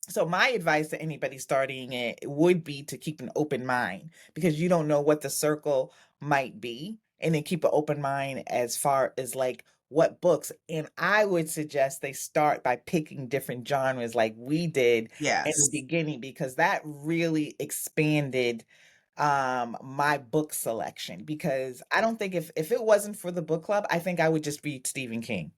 So my advice to anybody starting it would be to keep an open mind, because you don't know what the circle might be, and then keep an open mind as far as like what books. And I would suggest they start by picking different genres like we did in the Yes. beginning, because that really expanded my book selection. Because I don't think, if it wasn't for the book club, I think I would just read Stephen King,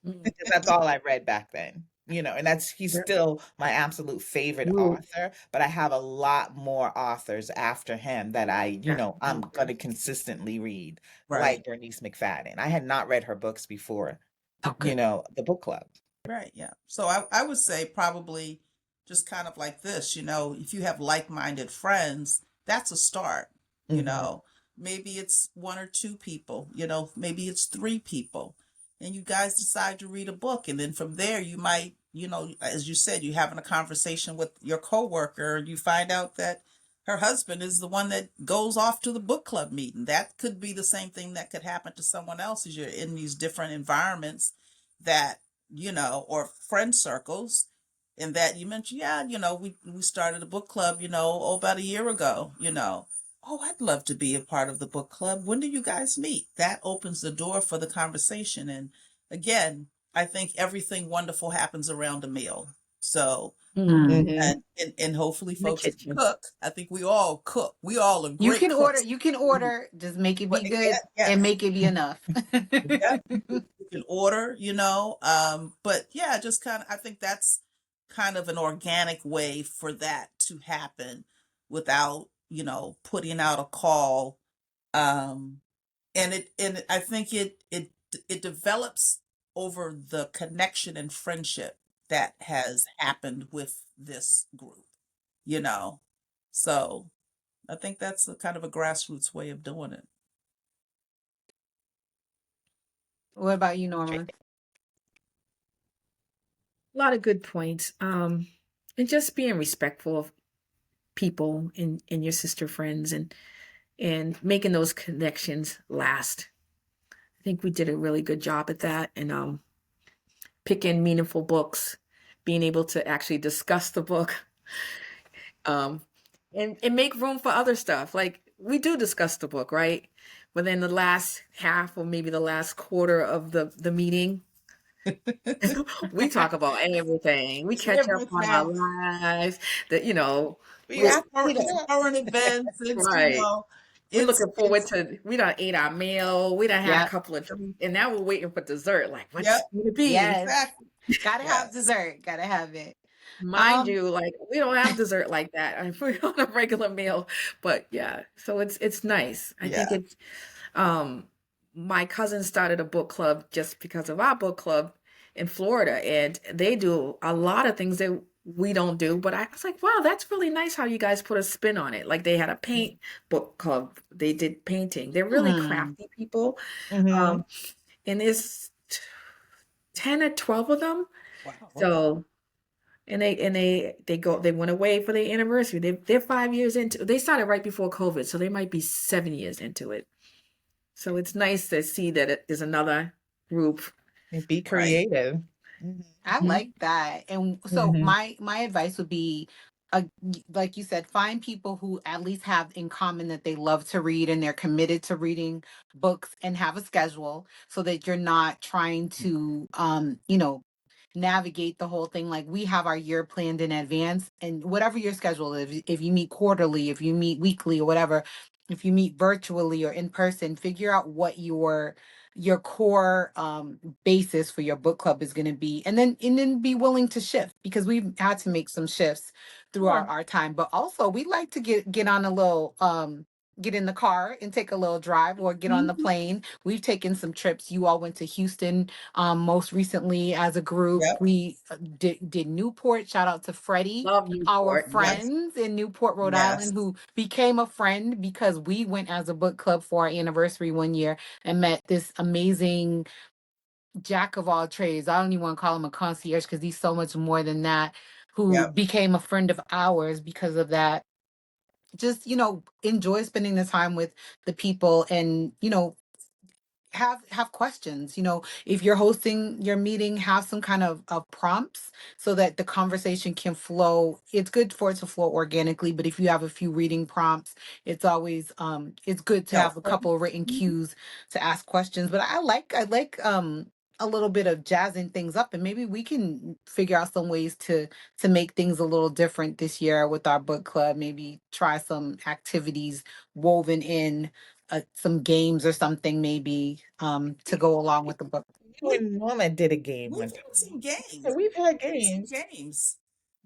Mm. because that's all I read back then. And he's Yeah. still my absolute favorite Ooh, author, but I have a lot more authors after him that yeah. I'm going to consistently read, Right. like Bernice McFadden. I had not read her books before, Okay. the book club. Right. Yeah. So I would say probably just kind of like this, if you have like-minded friends, that's a start, you Hmm. know. Maybe it's one or two people, maybe it's three people. And you guys decide to read a book. And then from there you might, as you said, you're having a conversation with your coworker and you find out that her husband is the one that goes off to the book club meeting. That could be the same thing that could happen to someone else as you're in these different environments that or friend circles. And that you mentioned, yeah, we started a book club, about a year ago, Oh, I'd love to be a part of the book club. When do you guys meet? That opens the door for the conversation. And again, I think everything wonderful happens around a meal. So, Mm. Mm. Hmm. and hopefully In the folks can kitchen. cook. I think we all cook. We all are You great can order, cooks. you can order, just make it Well, be yeah, good and yes. make it be enough. Yeah, you can order, but yeah, just kind of, I think that's kind of an organic way for that to happen without, putting out a call. Um, and I think it develops over the connection and friendship that has happened with this group, you know. So I think that's a kind of a grassroots way of doing it. What about you, Norma? A lot of good points. And just being respectful of people and your sister friends and making those connections last. I think we did a really good job at that. And picking meaningful books, being able to actually discuss the book, um, and make room for other stuff. Like we do discuss the book, right? But then the last half or maybe the last quarter of the meeting, we talk about everything. We catch up on our Everything. lives. That you know, We we're asked, yeah. Current events. It's right. We're looking forward it's to. We done ate our meal. We done had a Yep. couple of drinks, and now we're waiting for dessert. Like, what's yep, it gonna be? Yes. exactly. Gotta have Yes. dessert. Gotta have it. Mind Um, you, like we don't have dessert like that. We're on a regular meal, but yeah. So it's nice. I think Yeah. it's um my cousin started a book club just because of our book club in Florida, and they do a lot of things that we don't do. But I was like, wow, that's really nice how you guys put a spin on it. Like they had a paint book club. They did painting. They're really hmm. crafty people. Hmm. Um, and there's 10 or 12 of them. Wow. Okay. So they went away for their anniversary. They're 5 years into. They started right before COVID, so they might be 7 years into it. So it's nice to see that there's another group. Be Right. creative. Hmm. I Mhm. like that. And so Hmm. my advice would be like you said, find people who at least have in common that they love to read and they're committed to reading books, and have a schedule so that you're not trying to, navigate the whole thing. Like, we have our year planned in advance, and whatever your schedule is, if you meet quarterly, if you meet weekly or whatever, if you meet virtually or in person, figure out what your core basis for your book club is going to be, and then be willing to shift, because we've had to make some shifts through Sure. our time. But also, we like to get on a little get in the car and take a little drive, or get on the Mhm. plane. We've taken some trips. You all went to Houston most recently as a group. Yep. We did Newport. Shout out to Freddie, Love our Newport. Yes. Yes. friends in Newport, Rhode Yes. Island, who became a friend because we went as a book club for our anniversary one year and met this amazing jack of all trades. I don't even want to call him a concierge because he's so much more than that, who Yep. became a friend of ours because of that. Just, enjoy spending the time with the people, and, have questions. If you're hosting your meeting, have some kind of prompts so that the conversation can flow. It's good for it to flow organically, but if you have a few reading prompts, it's always it's good to have a Helpful. couple of written Mhm. cues to ask questions. But I like a little bit of jazzing things up, and maybe we can figure out some ways to make things a little different this year with our book club. Maybe try some activities woven in, some games or something, maybe to go along with the book. You We, and Norma did a game we've one had some time. Yeah, games. we've had Had some games. games,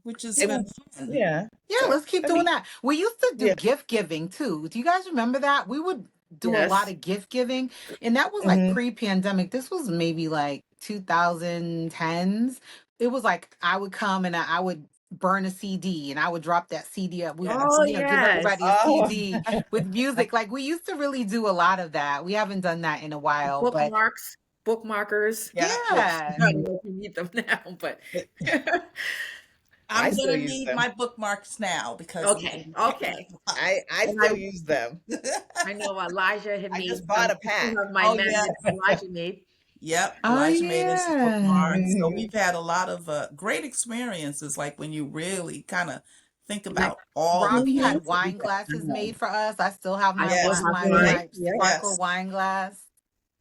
which has And been fun. yeah. Yeah, So let's keep I doing mean, that. We used to do yeah. gift giving too. Do you guys remember that? We would do a lot Yes. of gift giving, and that was like Hmm. pre-pandemic. This was maybe like 2010s. It was like I would come and I would burn a CD, and I would drop that CD up. We, Oh, give yes. everybody a Oh, CD with music. Like, we used to really do a lot of that. We haven't done that in a while, but Bookmarks, bookmarkers, Yeah. which yeah. I don't know if you need them now, but I I'm still gonna use need them. my bookmarks now because you're okay, gonna be picking up okay. a lot. I And still use them. I know Elijah had I made just bought some, a speaking pack. of my Oh yeah. magnets, Elijah made. Yep. Oh Elijah made us some yeah. bookmarks. So Hmm. we've had a lot of great experiences, like when you really kind of think Like, about all the Robbie mhm. had facets wine that glasses you made know. for us. I still have I my still Yes. wine, have Hmm. mine. my Yep. sparkle Yes. wine glass.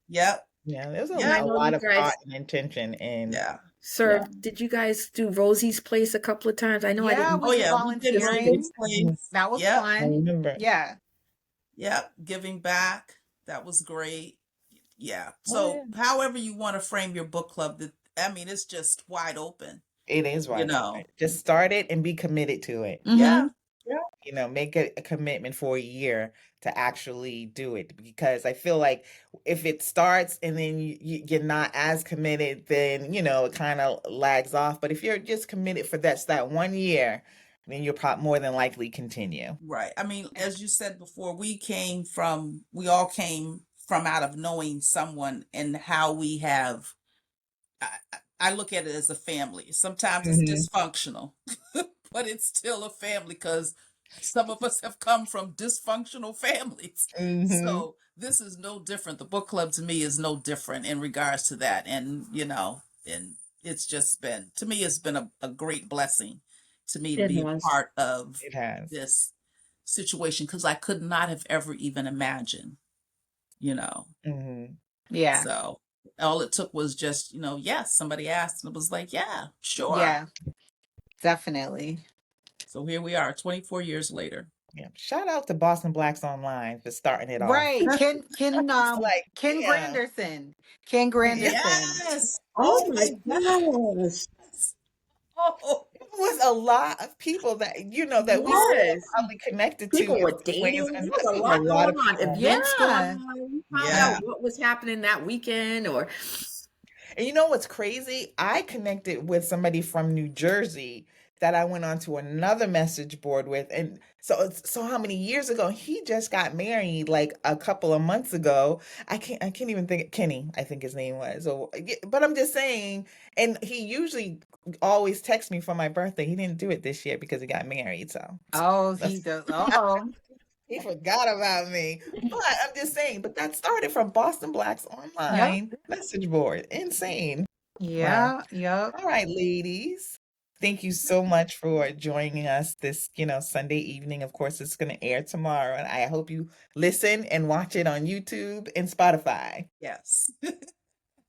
Yep. Yeah, there's And I Yep. a know lot you of thought guys and intention in. Yeah. Yeah. served. Did you guys do Rosie's Place a couple of times? I know I Yeah, didn't. we Oh did yeah. We did Mhm. volunteering. Rosie's Mhm. place. That was Yep. I fun. remember. Yeah. Yep. Giving back. That was great. Yeah. Oh So yeah. however you want to frame your book club, I mean, it's just wide open, It is you wide open. know. Just start it and be committed to it. Mm-hmm. Yeah. Yeah. Make a commitment for a year to actually do it, because I feel like if it starts and then you're not as committed, then it kind of lags off. But if you're just committed for that 1 year, then you'll probably more than likely continue. Right. I mean, as you said before, we all came from out of knowing someone and how we have, I, I look at it as a family. Sometimes it's Hmm. dysfunctional, but it's still a family because some of us have come from dysfunctional families. Hmm. So this is no different. The book club to me is no different in regards to that. And, and it's just been, to me, it's been a great blessing to me to It be a has. part of It has. this situation because I could not have ever even imagined, you know. Hmm. Yeah. So all it took was just, yes, somebody asked and it was like, yeah, sure. Yeah. Definitely. So here we are 24 years later. Yeah. Shout out to Boston Blacks Online for starting it off. Right. Ken Ken It's like, Ken yeah. Granderson. Ken Yeah. Granderson. Yes. Oh Oh my my gosh. goodness. Oh, It was a lot of people that we still are Yes. probably connected to People in were some ways, dating. and There was that's a a lot lot going of on. people. Events going Yeah. on. We found yeah. out what was happening that weekend, or And you know what's crazy? I connected with somebody from New Jersey that I went on to another message board with. And so how many years ago? He just got married like a couple of months ago. I can't even think. Kenny, I think his name was. So but I'm just saying, and he usually always texts me for my birthday. He didn't do it this year because he got married. So Oh, he does. Uh-oh. he forgot about me. But I'm just saying, but that started from Boston Blacks Yep. Online message board. Insane. Wow. Yeah. Yep. All right, ladies. Thank you so much for joining us this, Sunday evening. Of course, it's going to air tomorrow, and I hope you listen and watch it on YouTube and Spotify. Yes.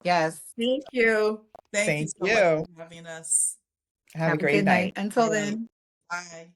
Yes. Thank you. Thank you Thank so much you. for having us. Have a Have a great good night. night. Until All right. then. Bye.